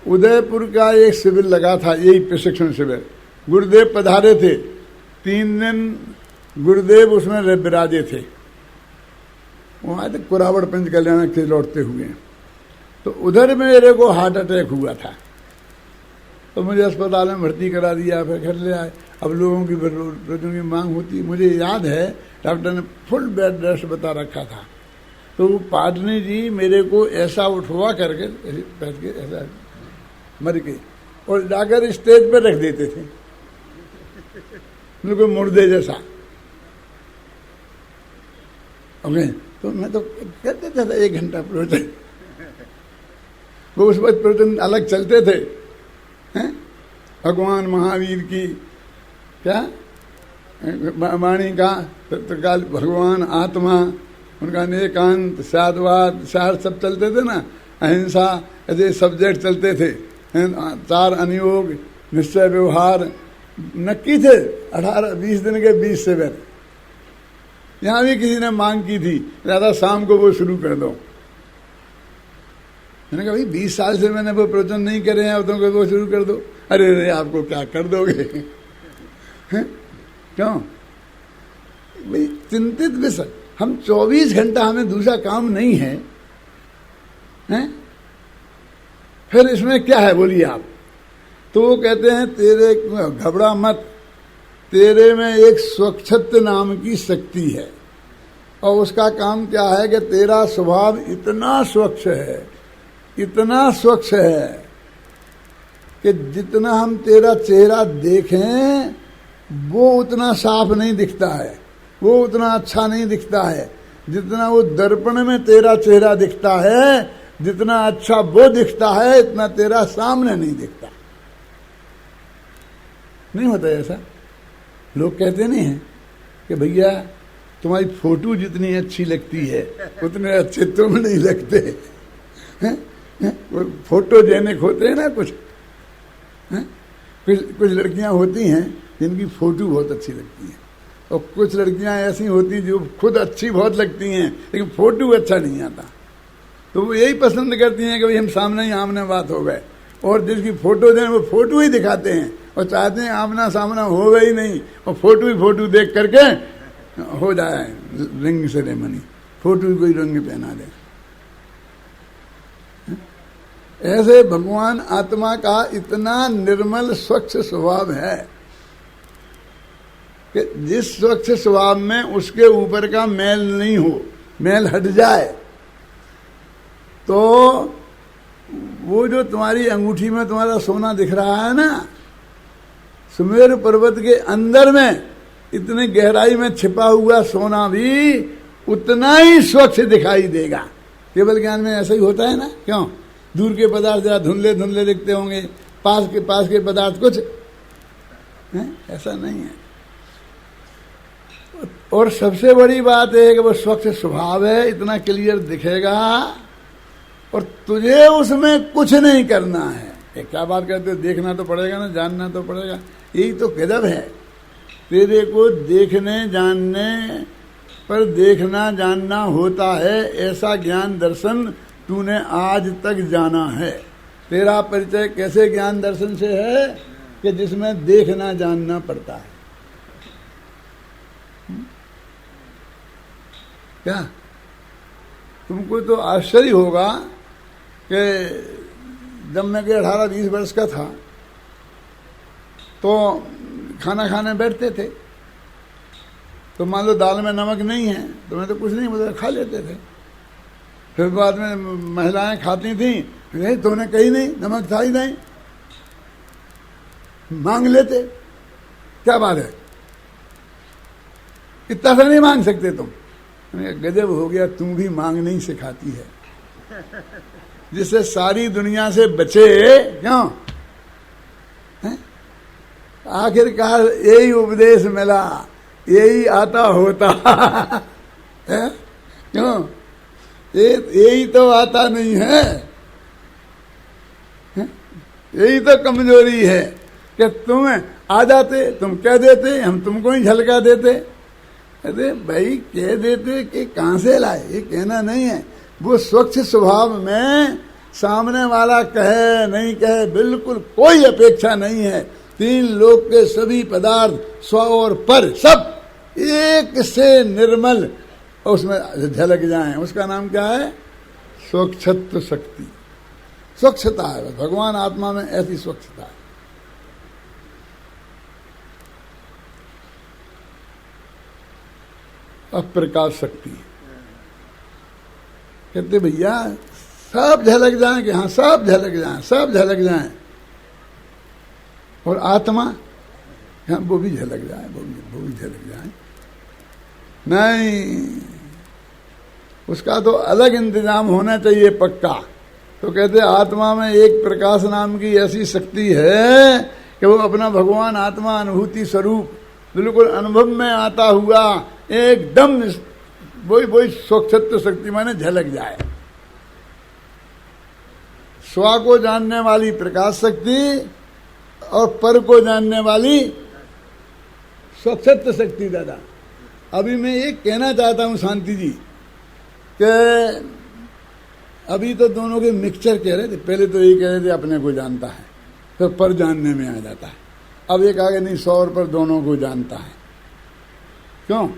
उदयपुर का एक शिविर लगा था, यही प्रशिक्षण शिविर। गुरुदेव पधारे थे, 3 दिन गुरुदेव उसमें विराजे थे। वहां तक कुरावड़ पंच कल्याण के लौटते हुए, तो उधर मेरे को हार्ट अटैक हुआ था, तो मुझे अस्पताल में भर्ती करा दिया, फिर घर ले आए। अब लोगों की मांग होती, मुझे याद है डॉक्टर ने फुल बेड रेस्ट बता रखा था, तो पाटनी जी मेरे को ऐसा उठवा करके बैठ के ऐसा मर के, और जाकर स्टेज पर रख देते थे, बिल्कुल मुर्दे जैसा। ओके, तो मैं तो कर देता था 1 घंटा प्रवचन। वो उस वक्त प्रवचन अलग चलते थे, हैं? भगवान महावीर की क्या वाणी का तत्काल, भगवान आत्मा, उनका नेकांत, साधवाद, सार सब चलते थे ना, अहिंसा, ऐसे सब्जेक्ट चलते थे। 4 अनुयोग, निश्चय व्यवहार नक्की थे। 18-20 दिन के 20 शिविर। यहाँ भी किसी ने मांग की थी, ज्यादा शाम को वो शुरू कर दो। मैंने कहा भाई 20 साल से मैंने वो प्रवचन नहीं करे हैं, तो वो शुरू कर दो। अरे आपको क्या कर दोगे? क्यों भाई? चिंतित विषय। हम 24 घंटा, हमें दूसरा काम नहीं है, हैं? फिर इसमें क्या है बोलिए आप? तो वो कहते हैं तेरे घबरा मत, तेरे में एक स्वच्छत्व नाम की शक्ति है, और उसका काम क्या है कि तेरा स्वभाव इतना स्वच्छ है, इतना स्वच्छ है कि जितना हम तेरा चेहरा देखें वो उतना साफ नहीं दिखता है, वो उतना अच्छा नहीं दिखता है। जितना वो दर्पण में तेरा चेहरा दिखता है जितना अच्छा वो दिखता है इतना तेरा सामने नहीं दिखता। नहीं होता ऐसा? लोग कहते नहीं हैं कि भैया तुम्हारी फोटो जितनी अच्छी लगती है उतने अच्छे तुम नहीं लगते हैं? फोटोजेनिक होते हैं ना कुछ कुछ लड़कियां होती हैं जिनकी फोटो बहुत अच्छी लगती है, और कुछ लड़कियां ऐसी होती हैं जो खुद अच्छी बहुत लगती हैं लेकिन फोटो अच्छा नहीं आता। तो वो यही पसंद करती हैं कि भाई हम सामने ही आमने बात हो गए, और जिसकी फोटो दें वो फोटो ही दिखाते हैं और चाहते हैं आमना सामना हो गई नहीं, और फोटो ही फोटो देख करके हो जाए रिंग सेरेमनी, फोटो ही कोई रंग पहना दे। ऐसे भगवान आत्मा का इतना निर्मल स्वच्छ स्वभाव है कि जिस स्वच्छ स्वभाव में उसके ऊपर का मैल नहीं हो, मैल हट जाए तो वो जो तुम्हारी अंगूठी में तुम्हारा सोना दिख रहा है ना, सुमेरु पर्वत के अंदर में इतनी गहराई में छिपा हुआ सोना भी उतना ही स्वच्छ दिखाई देगा। केवल ज्ञान में ऐसा ही होता है ना? क्यों? दूर के पदार्थ जरा धुंधले धुंधले दिखते होंगे, पास के पदार्थ कुछ है? ऐसा नहीं है। और सबसे बड़ी बात है कि वो स्वच्छ स्वभाव है, इतना क्लियर दिखेगा और तुझे उसमें कुछ नहीं करना है। क्या बात करते हो? देखना तो पड़ेगा ना, जानना तो पड़ेगा। यही तो गजब है, तेरे को देखने जानने पर देखना जानना होता है, ऐसा ज्ञान दर्शन तूने आज तक जाना है। तेरा परिचय कैसे ज्ञान दर्शन से है कि जिसमें देखना जानना पड़ता है। क्या तुमको तो आश्चर्य होगा कि जब मैं 18-20 वर्ष का था तो खाना खाने बैठते थे, तो मान लो दाल में नमक नहीं है तो मैं तो कुछ नहीं मतलब खा लेते थे। फिर बाद में महिलाएं खाती थी, नहीं तुमने कही नहीं, नमक था ही नहीं, मांग लेते। क्या बात है, इतना सा नहीं मांग सकते तुम? गजब हो गया, तुम भी मांगने ही सिखाती है, जिससे सारी दुनिया से बचे। क्यों? आखिरकार यही उपदेश मिला, यही आता होता है। क्यों? यही तो आता नहीं है, यही तो कमजोरी है कि तुम आ जाते, तुम कह देते, हम तुमको ही झलका देते। अरे भाई कह देते कि कहां से लाए, ये कहना नहीं है। वो स्वच्छ स्वभाव में सामने वाला कहे नहीं कहे बिल्कुल कोई अपेक्षा नहीं है। तीन लोक के सभी पदार्थ स्व और पर सब एक से निर्मल उसमें झलक जाएं, उसका नाम क्या है? स्वच्छत्व शक्ति, स्वच्छता है। भगवान आत्मा में ऐसी स्वच्छता है। अप्रकाश शक्ति, कहते भैया सब झलक जाएं कि हाँ सब झलक जाएं, सब झलक जाएं, और आत्मा हाँ वो भी झलक जाए, वो भी झलक जाए। नहीं, उसका तो अलग इंतजाम होना चाहिए पक्का। तो कहते आत्मा में एक प्रकाश नाम की ऐसी शक्ति है कि वो अपना भगवान आत्मा अनुभूति स्वरूप बिल्कुल अनुभव में आता हुआ एकदम वही स्वच्छत्व शक्ति माने झलक जाए। स्व को जानने वाली प्रकाश शक्ति और पर को जानने वाली स्वच्छत्व शक्ति। दादा अभी मैं ये कहना चाहता हूं शांति जी कि अभी तो दोनों के मिक्सचर कह रहे थे। पहले तो ये कह रहे थे अपने को जानता है, फिर पर जानने में आ जाता है। अब एक आगे नहीं 100 पर दोनों को जानता है। क्यों?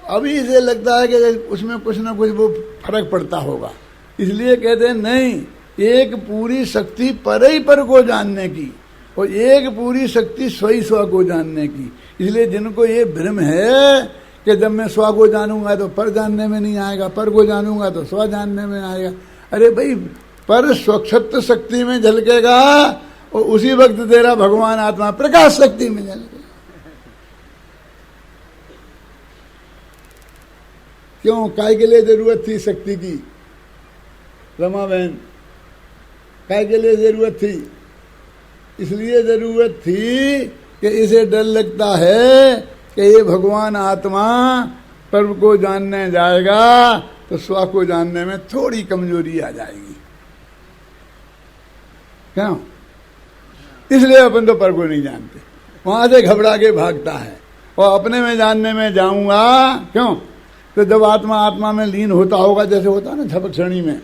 अभी इसे लगता है कि उसमें कुछ ना कुछ वो फर्क पड़ता होगा, इसलिए कहते हैं नहीं, एक पूरी शक्ति पर ही पर को जानने की और एक पूरी शक्ति स्वयं स्व को जानने की। इसलिए जिनको ये भ्रम है कि जब मैं स्व को जानूंगा तो पर जानने में नहीं आएगा, पर को जानूंगा तो स्व जानने में आएगा। अरे भाई पर स्वच्छत्व शक्ति में झलकेगा और उसी वक्त तेरा भगवान आत्मा प्रकाश शक्ति में झलकेगा। क्यों? काय के लिए जरूरत थी शक्ति की? रमा बहन, काय के लिए जरूरत थी? इसलिए जरूरत थी कि इसे डर लगता है कि ये भगवान आत्मा प्रभु को जानने जाएगा तो स्व को जानने में थोड़ी कमजोरी आ जाएगी। क्यों? इसलिए अपन तो प्रभु को नहीं जानते, वहां से घबरा के भागता है। और अपने में जानने में जाऊंगा क्यों? तो जब आत्मा आत्मा में लीन होता होगा, जैसे होता है ना छपक क्षणी में,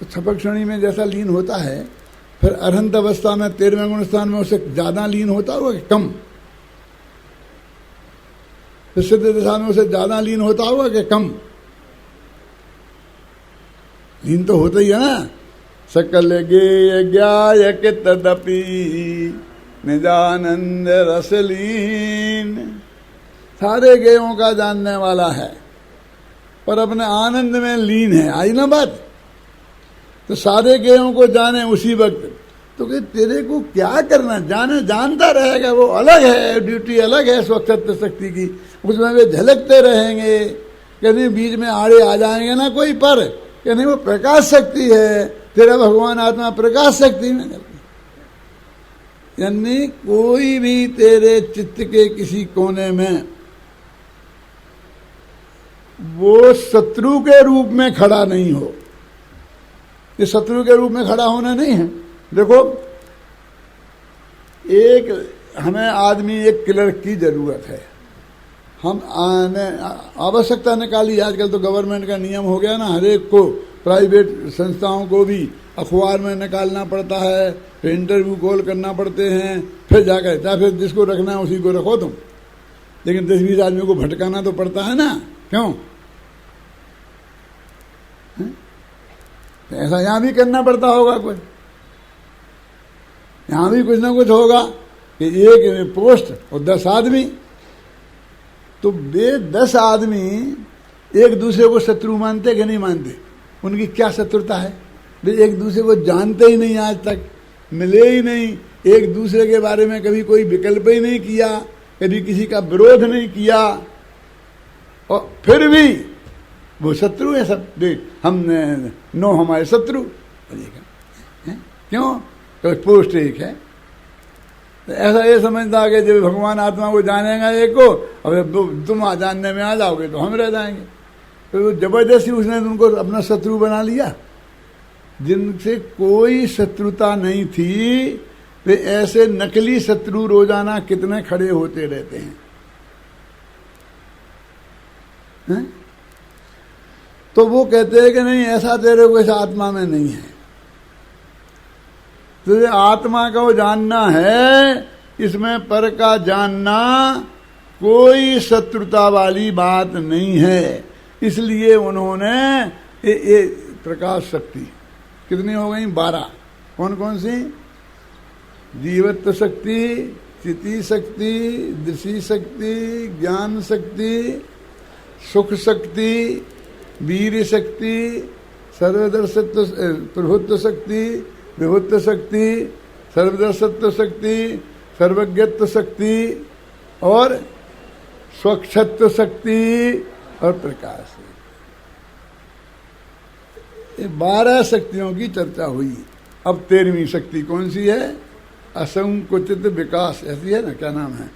तो छपक क्षणी में जैसा लीन होता है, फिर अरहंत अवस्था में 13वें गुण स्थान में उससे ज्यादा लीन होता होगा कि कम? फिर सिद्ध दशा में उसे ज्यादा लीन होता होगा कि कम? लीन तो होता ही है ना। सकल गे ज्ञायक तदपि निजानंद रसलीन, सारे गेयों का जानने वाला है पर अपने आनंद में लीन है। आई ना बात? तो सारे गेयों को जाने उसी वक्त, तो कि तेरे को क्या करना, जाने जानता रहेगा, वो अलग है, ड्यूटी अलग है स्वच्छत्व शक्ति की, उसमें वे झलकते रहेंगे। कहीं बीच में आड़े आ जाएंगे ना कोई, पर कि नहीं वो प्रकाश शक्ति है, तेरा भगवान आत्मा प्रकाश शक्ति में चलती। यानी कोई भी तेरे चित्त के किसी कोने में वो शत्रु के रूप में खड़ा नहीं हो। ये शत्रु के रूप में खड़ा होना नहीं है। देखो, एक हमें आदमी एक क्लर्क की जरूरत है, हम आवश्यकता निकाली। आजकल तो गवर्नमेंट का नियम हो गया ना, हर एक को, प्राइवेट संस्थाओं को भी अखबार में निकालना पड़ता है, फिर इंटरव्यू कॉल करना पड़ते हैं, फिर जाकर या फिर जिसको रखना है उसी को रखो तुम। लेकिन 10-20 आदमी को भटकाना तो पड़ता है ना, क्यों? तो ऐसा यहां भी करना पड़ता होगा कुछ, यहां भी कुछ ना कुछ होगा कि एक पोस्ट और 10 आदमी, तो वे 10 आदमी एक दूसरे को शत्रु मानते कि नहीं मानते? उनकी क्या शत्रुता है? वे एक दूसरे को जानते ही नहीं, आज तक मिले ही नहीं, एक दूसरे के बारे में कभी कोई विकल्प ही नहीं किया, कभी किसी का विरोध नहीं किया, और फिर भी वो शत्रु है सब। हम नो हमारे शत्रु, क्यों? तो पोस्ट एक है। तो ऐसा ये समझता है कि जब भगवान आत्मा को जानेगा एक को, अब तुम जानने में आ जाओगे तो हम रह जाएंगे। तो जबरदस्ती उसने तुमको अपना शत्रु बना लिया। जिनसे कोई शत्रुता नहीं थी, वे ऐसे नकली शत्रु रोजाना कितने खड़े होते रहते हैं? तो वो कहते हैं कि नहीं, ऐसा तेरे को इस आत्मा में नहीं है। तुझे आत्मा को जानना है, इसमें पर का जानना कोई शत्रुता वाली बात नहीं है। इसलिए उन्होंने ये प्रकाश शक्ति कितनी हो गई? 12। कौन कौन सी? जीवत्व शक्ति, चिति शक्ति, दृष्टि शक्ति, ज्ञान शक्ति, सुख शक्ति, वीर शक्ति, सर्वदर्शत्व प्रभुत्व शक्ति, विभुत्व शक्ति, सर्वदर्शत्व शक्ति, सर्वज्ञत्व शक्ति और स्वच्छत्व शक्ति और प्रकाश। ये 12 शक्तियों की चर्चा हुई। अब 13वीं शक्ति कौन सी है? असंकुचित विकास, ऐसी है ना, क्या नाम है?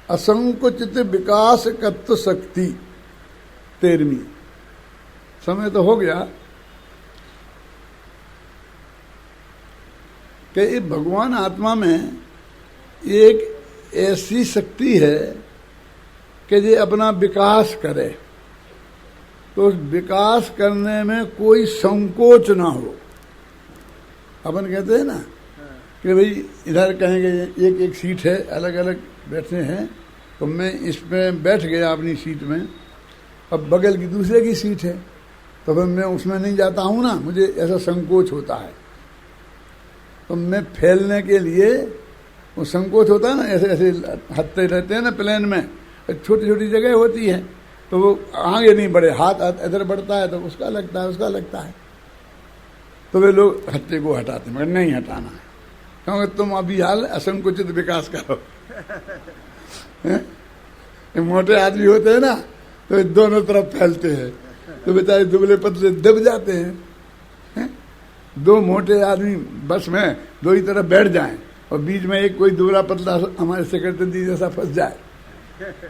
असंकुचित विकास तत्व शक्ति 13वीं। समय तो हो गया कि भगवान आत्मा में एक ऐसी शक्ति है कि जो अपना विकास करे, तो उस विकास करने में कोई संकोच ना हो। अपन कहते हैं ना कि भाई इधर कहेंगे एक एक सीट है, अलग अलग बैठे हैं, तो मैं इसमें बैठ गया अपनी सीट में, अब बगल की दूसरे की सीट है, तो फिर मैं उसमें नहीं जाता हूँ ना, मुझे ऐसा संकोच होता है। तो मैं फैलने के लिए वो संकोच होता है ना, ऐसे ऐसे हत्ते रहते हैं ना प्लेन में, छोटी छोटी जगह होती है, तो वो आगे नहीं बढ़े, हाथ इधर बढ़ता है तो उसका लगता है, उसका लगता है, तो वे लोग हत्ते को हटाते, मगर नहीं हटाना है, क्योंकि तुम अभी हाल असंकुचित विकास करो। मोटे आदमी होते हैं ना, तो दोनों तरफ फैलते हैं, तो बेचारे दुबले पतले दब जाते हैं। दो मोटे आदमी बस में दो ही तरफ बैठ जाएं और बीच में एक कोई दुबला पतला हमारे सेक्रेटरी जैसा फंस जाए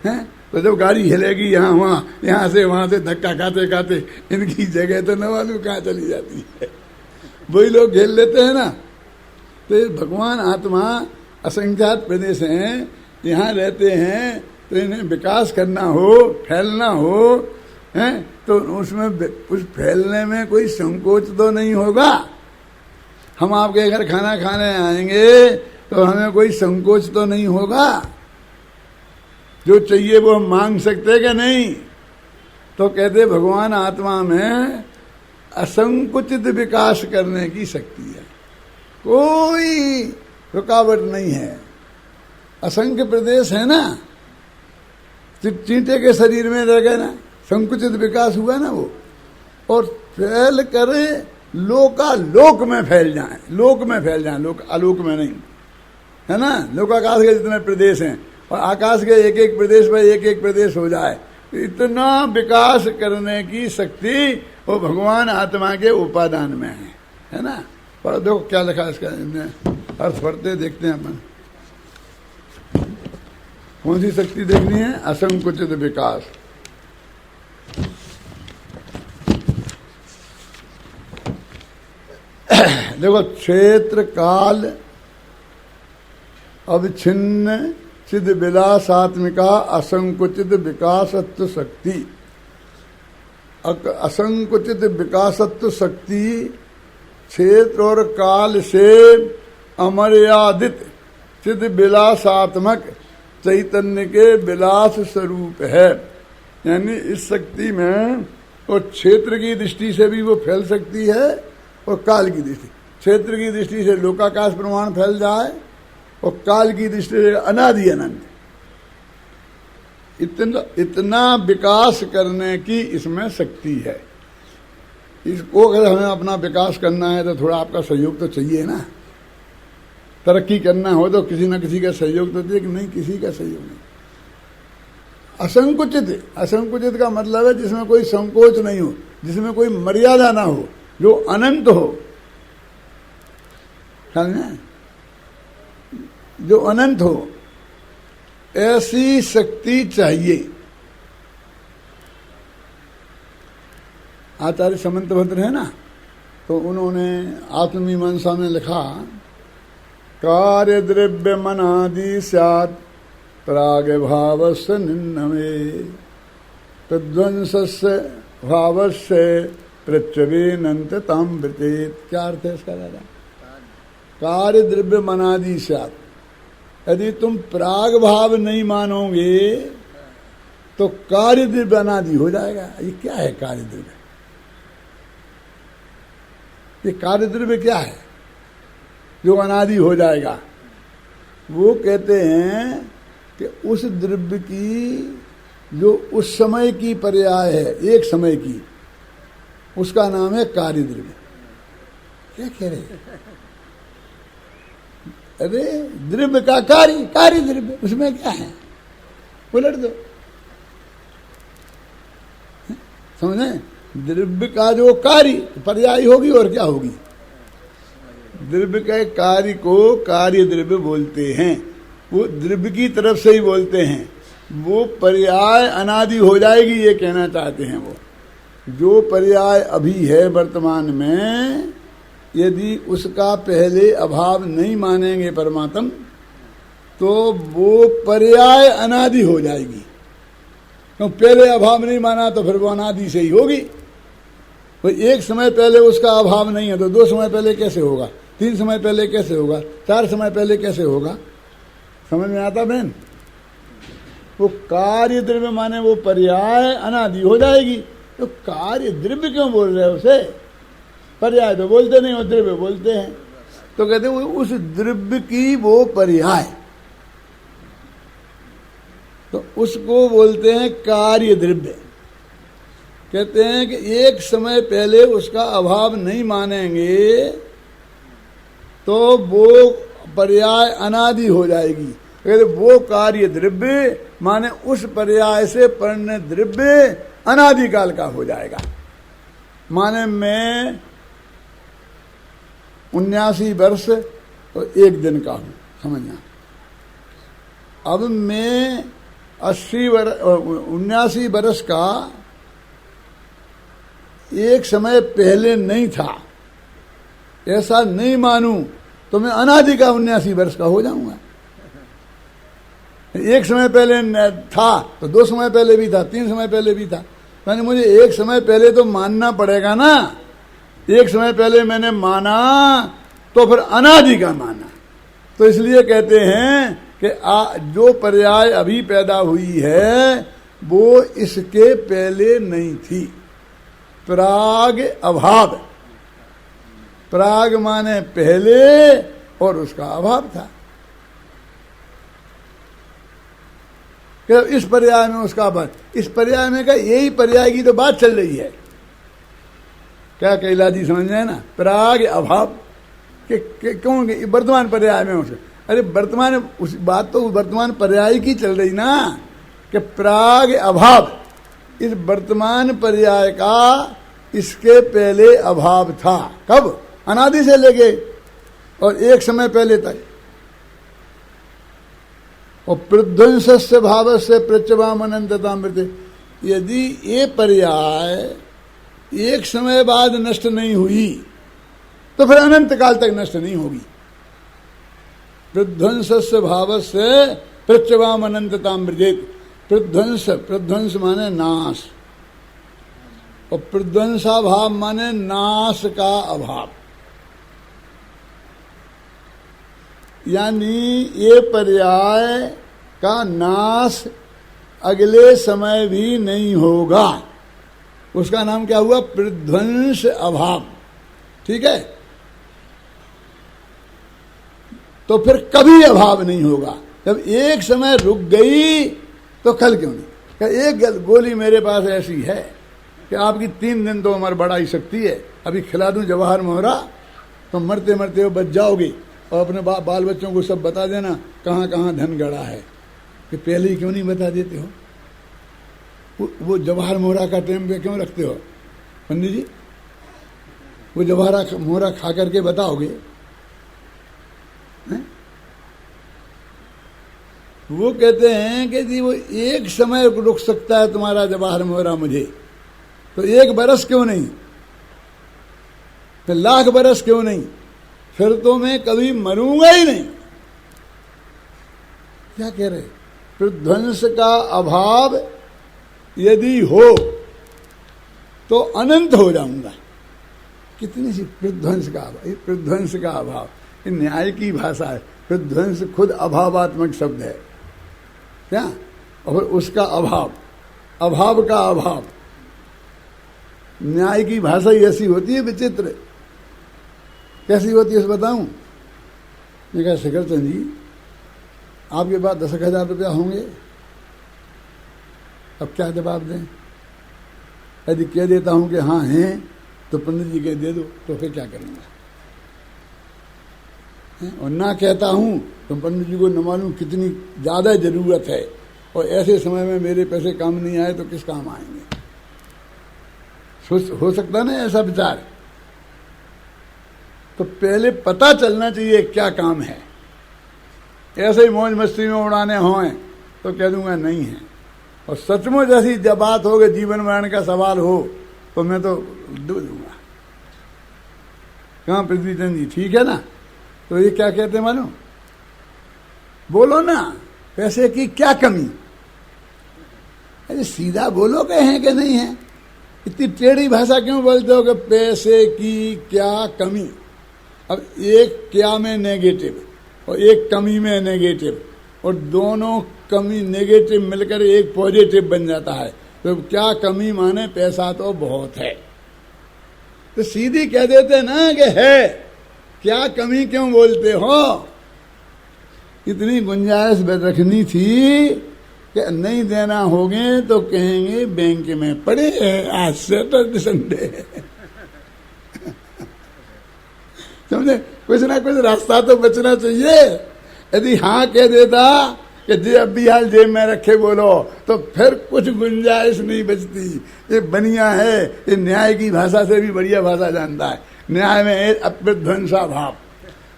हैं, तो जब गाड़ी हिलेगी यहाँ वहाँ, यहाँ से वहाँ से धक्का खाते खाते इनकी जगह तो न मालूम कहाँ चली जाती है। वही लोग घेर लेते हैं ना। तो ये भगवान आत्मा असंख्यात प्रदेश हैं, यहाँ रहते हैं, तो इन्हें विकास करना हो, फैलना हो, हैं, तो उसमें उस फैलने में कोई संकोच तो नहीं होगा। हम आपके घर खाना खाने आएंगे तो हमें कोई संकोच तो नहीं होगा। जो चाहिए वो हम मांग सकते क्या? नहीं। तो कहते भगवान आत्मा में असंकुचित विकास करने की शक्ति है, कोई रुकावट नहीं है। असंख्य प्रदेश है ना, चींटे के शरीर में रह गए ना, संकुचित विकास हुआ ना वो, और फैल करे लोकालोक में फैल जाए, लोक में फैल जाए, लोक आलोक में नहीं, है ना। लोकाकाश के जितने प्रदेश हैं और आकाश के एक एक प्रदेश में एक एक प्रदेश हो जाए, इतना विकास करने की शक्ति वो भगवान आत्मा के उपादान में है ना। पर देखो क्या लिखा है इसका, अर्थ पढ़ते देखते हैं अपन। कौन सी शक्ति देखनी है? असंकुचित विकास। देखो, क्षेत्र काल अविच्छिन्न चिद विलासात्मिका असंकुचित विकासत्व शक्ति। असंकुचित विकासत्व शक्ति क्षेत्र और काल से अमर्यादित चिद विलासात्मक चैतन्य के विलास स्वरूप है। यानी इस शक्ति में और क्षेत्र की दृष्टि से भी वो फैल सकती है और काल की दृष्टि, क्षेत्र की दृष्टि से लोकाकाश प्रमाण फैल जाए और काल की दृष्टि से अनादि अनंत। इतना विकास करने की इसमें शक्ति है। इसको अगर हमें अपना विकास करना है तो थोड़ा आपका सहयोग तो चाहिए ना। तरक्की करना हो तो किसी न किसी का सहयोग तो चाहिए, नहीं किसी का सहयोग नहीं। असंकुचित, असंकुचित का मतलब है जिसमें कोई संकोच नहीं हो, जिसमें कोई मर्यादा ना हो, जो अनंत हो, समझे, जो अनंत हो, ऐसी शक्ति चाहिए। आचार्य समंतभद्र है ना, तो उन्होंने आत्ममीमांसा में लिखा, कार्य द्रव्य मनादि स्यात् प्राग भावस्य निन्नमे तद्वंसस्य भावस्य प्रत्यवेनंत ताम्रतेत। क्या अर्थ है इसका दादा? कार्य द्रव्य मनादि स्यात्, यदि तुम प्राग भाव नहीं मानोगे तो कार्य द्रव्य अनादि हो जाएगा। ये क्या है कार्य द्रव्य? ये कार्य द्रव्य क्या है जो अनादि हो जाएगा? वो कहते हैं कि उस द्रव्य की जो उस समय की पर्याय है, एक समय की, उसका नाम है कार्य द्रव्य। क्या कह रहे? अरे द्रव्य का कार्य, कार्य द्रव्य, उसमें क्या है? उलट दो, समझे? द्रव्य का जो कार्य पर्याय होगी और क्या होगी? द्रव्य के कार्य को कार्य द्रव्य बोलते हैं, वो द्रव्य की तरफ से ही बोलते हैं। वो पर्याय अनादि हो जाएगी, ये कहना चाहते हैं वो। जो पर्याय अभी है वर्तमान में, यदि उसका पहले अभाव नहीं मानेंगे परमात्म, तो वो पर्याय अनादि हो जाएगी। तो पहले अभाव नहीं माना तो फिर वो अनादि से ही होगी। तो एक समय पहले उसका अभाव नहीं है तो दो समय पहले कैसे होगा? तीन समय पहले कैसे होगा? चार समय पहले कैसे होगा? समझ में आता बहन? वो कार्य द्रव्य माने वो पर्याय अनादि हो जाएगी। तो कार्य द्रव्य क्यों बोल रहे हो उसे? पर्याय तो बोलते नहीं हो, द्रव्य बोलते हैं। तो कहते हैं उस द्रव्य की वो पर्याय, तो उसको बोलते हैं कार्य द्रव्य। कहते हैं कि एक समय पहले उसका अभाव नहीं मानेंगे तो वो पर्याय अनादि हो जाएगी। कहते वो कार्य द्रव्य माने उस पर्याय से परिणत द्रव्य अनादिकाल का हो जाएगा। माने मैं 79 वर्ष और 1 दिन का हूं, समझना। अब मैं 79 वर्ष का एक समय पहले नहीं था, ऐसा नहीं मानूं तो मैं अनादि का 79 वर्ष का हो जाऊंगा। एक समय पहले था तो 2 समय पहले भी था, 3 समय पहले भी था, यानी मुझे एक समय पहले तो मानना पड़ेगा ना। एक समय पहले मैंने माना तो फिर अनादि का माना। तो इसलिए कहते हैं कि जो पर्याय अभी पैदा हुई है वो इसके पहले नहीं थी। प्राग अभाव, प्राग माने पहले और उसका अभाव था। इस पर्याय में उसका अभाव, इस पर्याय में का यही पर्याय की तो बात चल रही है। क्या कैलाश जी समझ रहे हैं ना, प्राग अभाव के क्यों वर्तमान पर्याय में उसका, अरे वर्तमान उस बात तो वर्तमान पर्याय की चल रही ना कि प्राग अभाव, इस वर्तमान पर्याय का इसके पहले अभाव था। कब? अनादि से लेके और एक समय पहले तक। और प्रध्वंसस्य भावस्य प्रत्यवाम अनंततामृते, यदि ये पर्याय एक समय बाद नष्ट नहीं हुई तो फिर अनंत काल तक नष्ट नहीं होगी। प्रध्वंसस्य भावस्य प्रत्यवाम अनंततामृतेत, प्रध्वंस, प्रध्वंस माने नाश और प्रध्वंसाभाव माने नाश का अभाव। यानी ये पर्याय का नाश अगले समय भी नहीं होगा, उसका नाम क्या हुआ? प्रध्वंस अभाव। ठीक है, तो फिर कभी अभाव नहीं होगा। जब एक समय रुक गई तो कल क्यों नहीं? एक गोली मेरे पास ऐसी है कि आपकी 3 दिन तो उम्र बढ़ा ही सकती है। अभी खिला दूं जवाहर मोहरा तो मरते मरते हो बच जाओगे और अपने बाल बच्चों को सब बता देना कहाँ कहाँ धन गड़ा है। कि पहले ही क्यों नहीं बता देते हो? वो जवाहर मोहरा का टाइम पे क्यों रखते हो पंडित जी? वो जवाहर मोहरा खा करके बताओगे हैं? वो कहते हैं कि जी वो एक समय रुक सकता है तुम्हारा जवाहर मोहरा, मुझे तो 1 बरस क्यों नहीं, तो 1,00,000 बरस क्यों नहीं, फिर तो मैं कभी मरूंगा ही नहीं। क्या कह रहे? प्रध्वंस का अभाव यदि हो तो अनंत हो जाऊंगा। कितनी सी प्रध्वंस का अभाव, ये प्रध्वंस का अभाव, ये न्याय की भाषा है। प्रध्वंस खुद अभावात्मक शब्द है क्या? और उसका अभाव, अभाव का अभाव, न्याय की भाषा ही ऐसी होती है विचित्र। कैसी होती है बताऊं? मैं कहा शिखर चंद जी आपके पास 10,000 रुपया होंगे, अब क्या जवाब दें? यदि कह देता हूं कि हाँ हैं तो पंडित जी के दे दो, तो फिर क्या करूंगा? और ना कहता हूं तो पंडित जी को न मालूम कितनी ज्यादा जरूरत है और ऐसे समय में मेरे पैसे काम नहीं आए तो किस काम आएंगे? हो सकता ना ऐसा विचार? तो पहले पता चलना चाहिए क्या काम है। ऐसे ही मौज मस्ती में उड़ाने हों तो कह दूंगा नहीं है, और सचमुच ऐसी जब बात हो गई जीवन मरण का सवाल हो तो मैं तो दे दूंगा। कहाँ पृथ्वीचंद जी ठीक है ना? तो ये क्या कहते मालूम? बोलो ना, पैसे की क्या कमी? अरे सीधा बोलो कि है कि नहीं है। इतनी टेढ़ी भाषा क्यों बोलते हो कि पैसे की क्या कमी? अब एक क्या में नेगेटिव और एक कमी में नेगेटिव, और दोनों कमी नेगेटिव मिलकर एक पॉजिटिव बन जाता है। तो क्या कमी माने पैसा तो बहुत है, तो सीधी कह देते ना कि है, क्या कमी क्यों बोलते हो? इतनी गुंजाइश रखनी थी कि नहीं देना होगे तो कहेंगे बैंक में पड़े आज सैटरडे संडे। समझे? कुछ ना कुछ रास्ता तो बचना चाहिए। यदि हाँ कह देता कि जे अब भी हाल जेब में रखे बोलो, तो फिर कुछ गुंजाइश नहीं बचती। ये बनिया है, ये न्याय की भाषा से भी बढ़िया भाषा जानता है। न्याय में है अप्रध्वंसा भाव।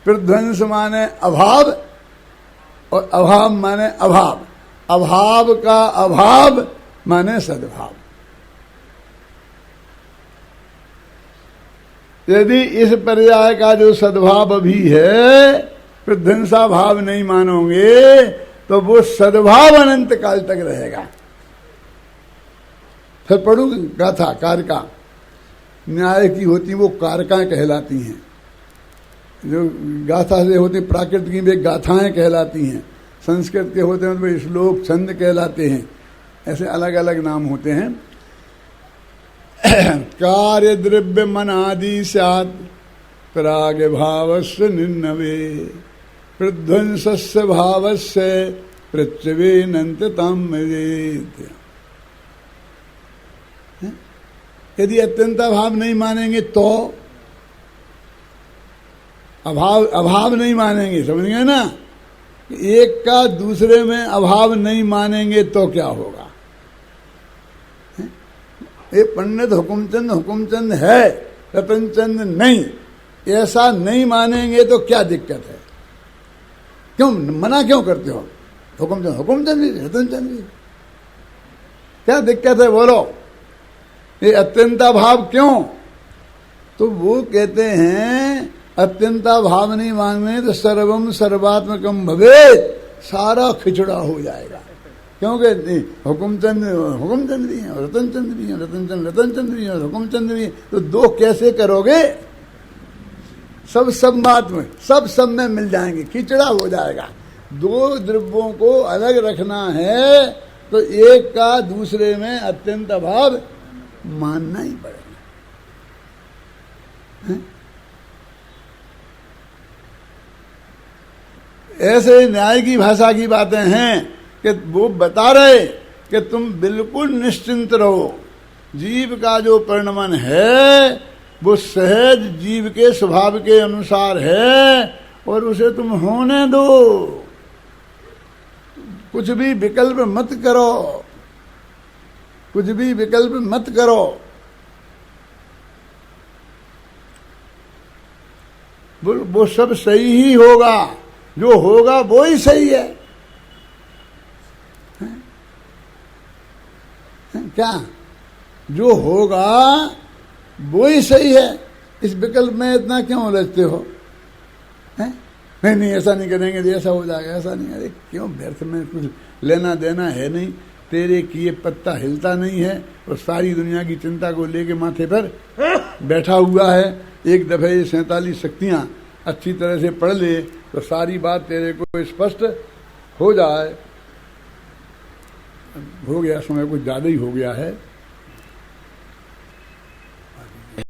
प्रध्वंस माने अभाव और अभाव माने अभाव। अभाव का अभाव माने सद्भाव। यदि इस पर्याय का जो सद्भाव भी है, प्रध्वंसा भाव नहीं मानोगे, तो वो सद्भाव अनंत काल तक रहेगा। फिर पढ़ू गाथा कारका। न्याय की होती वो कारकाएं कहलाती हैं, जो गाथा से होती प्राकृत की वे गाथाएं कहलाती हैं, संस्कृत के होते हैं तो वे श्लोक छंद कहलाते हैं। ऐसे अलग अलग नाम होते हैं। कार्य द्रव्य मन आदि स्यात् प्राग भावस्य निर्नवे प्रध्वंसस्य भावस्य पृथ्वी नंतताम वेद। यदि अत्यंत अभाव नहीं मानेंगे तो अभाव नहीं मानेंगे, समझ गए ना। एक का दूसरे में अभाव नहीं मानेंगे तो क्या होगा। ये पंडित हुकुमचंद है, रतनचंद नहीं, ऐसा नहीं मानेंगे तो क्या दिक्कत है। क्यों मना क्यों करते हो? हुकुमचंद भी रतनचंद भी, क्या दिक्कत है बोलो। ये अत्यंता भाव क्यों? तो वो कहते हैं अत्यंता भाव नहीं मानने तो सर्वम सर्वात्मकम भवेत, सारा खिचड़ा हो जाएगा। क्योंकि हुकुमचंद भी हैं, रतनचंद भी हैं, रतनचंद भी हैं, हुकुमचंद भी हैं, तो दो कैसे करोगे? सब बात में सब में मिल जाएंगे, खिचड़ा हो जाएगा। दो द्रव्यों को अलग रखना है तो एक का दूसरे में अत्यंत अभाव मानना ही पड़ेगा। ऐसे न्याय की भाषा की बातें हैं कि वो बता रहे कि तुम बिल्कुल निश्चिंत रहो। जीव का जो परिणमन है वो सहज जीव के स्वभाव के अनुसार है और उसे तुम होने दो। कुछ भी विकल्प मत करो, कुछ भी विकल्प मत करो। वो सब सही ही होगा, जो होगा वो ही सही है। क्या जो होगा वो ही सही है। इस विकल्प में इतना क्यों उलझते हो? नहीं ऐसा नहीं करेंगे तो ऐसा हो जाएगा, ऐसा नहीं। अरे क्यों व्यर्थ में, कुछ लेना देना है नहीं, तेरे किए पत्ता हिलता नहीं है और सारी दुनिया की चिंता को लेके माथे पर बैठा हुआ है। एक दफे ये 47 शक्तियां अच्छी तरह से पढ़ ले तो सारी बात तेरे को स्पष्ट हो जाए। हो गया, समय कुछ ज्यादा ही हो गया है।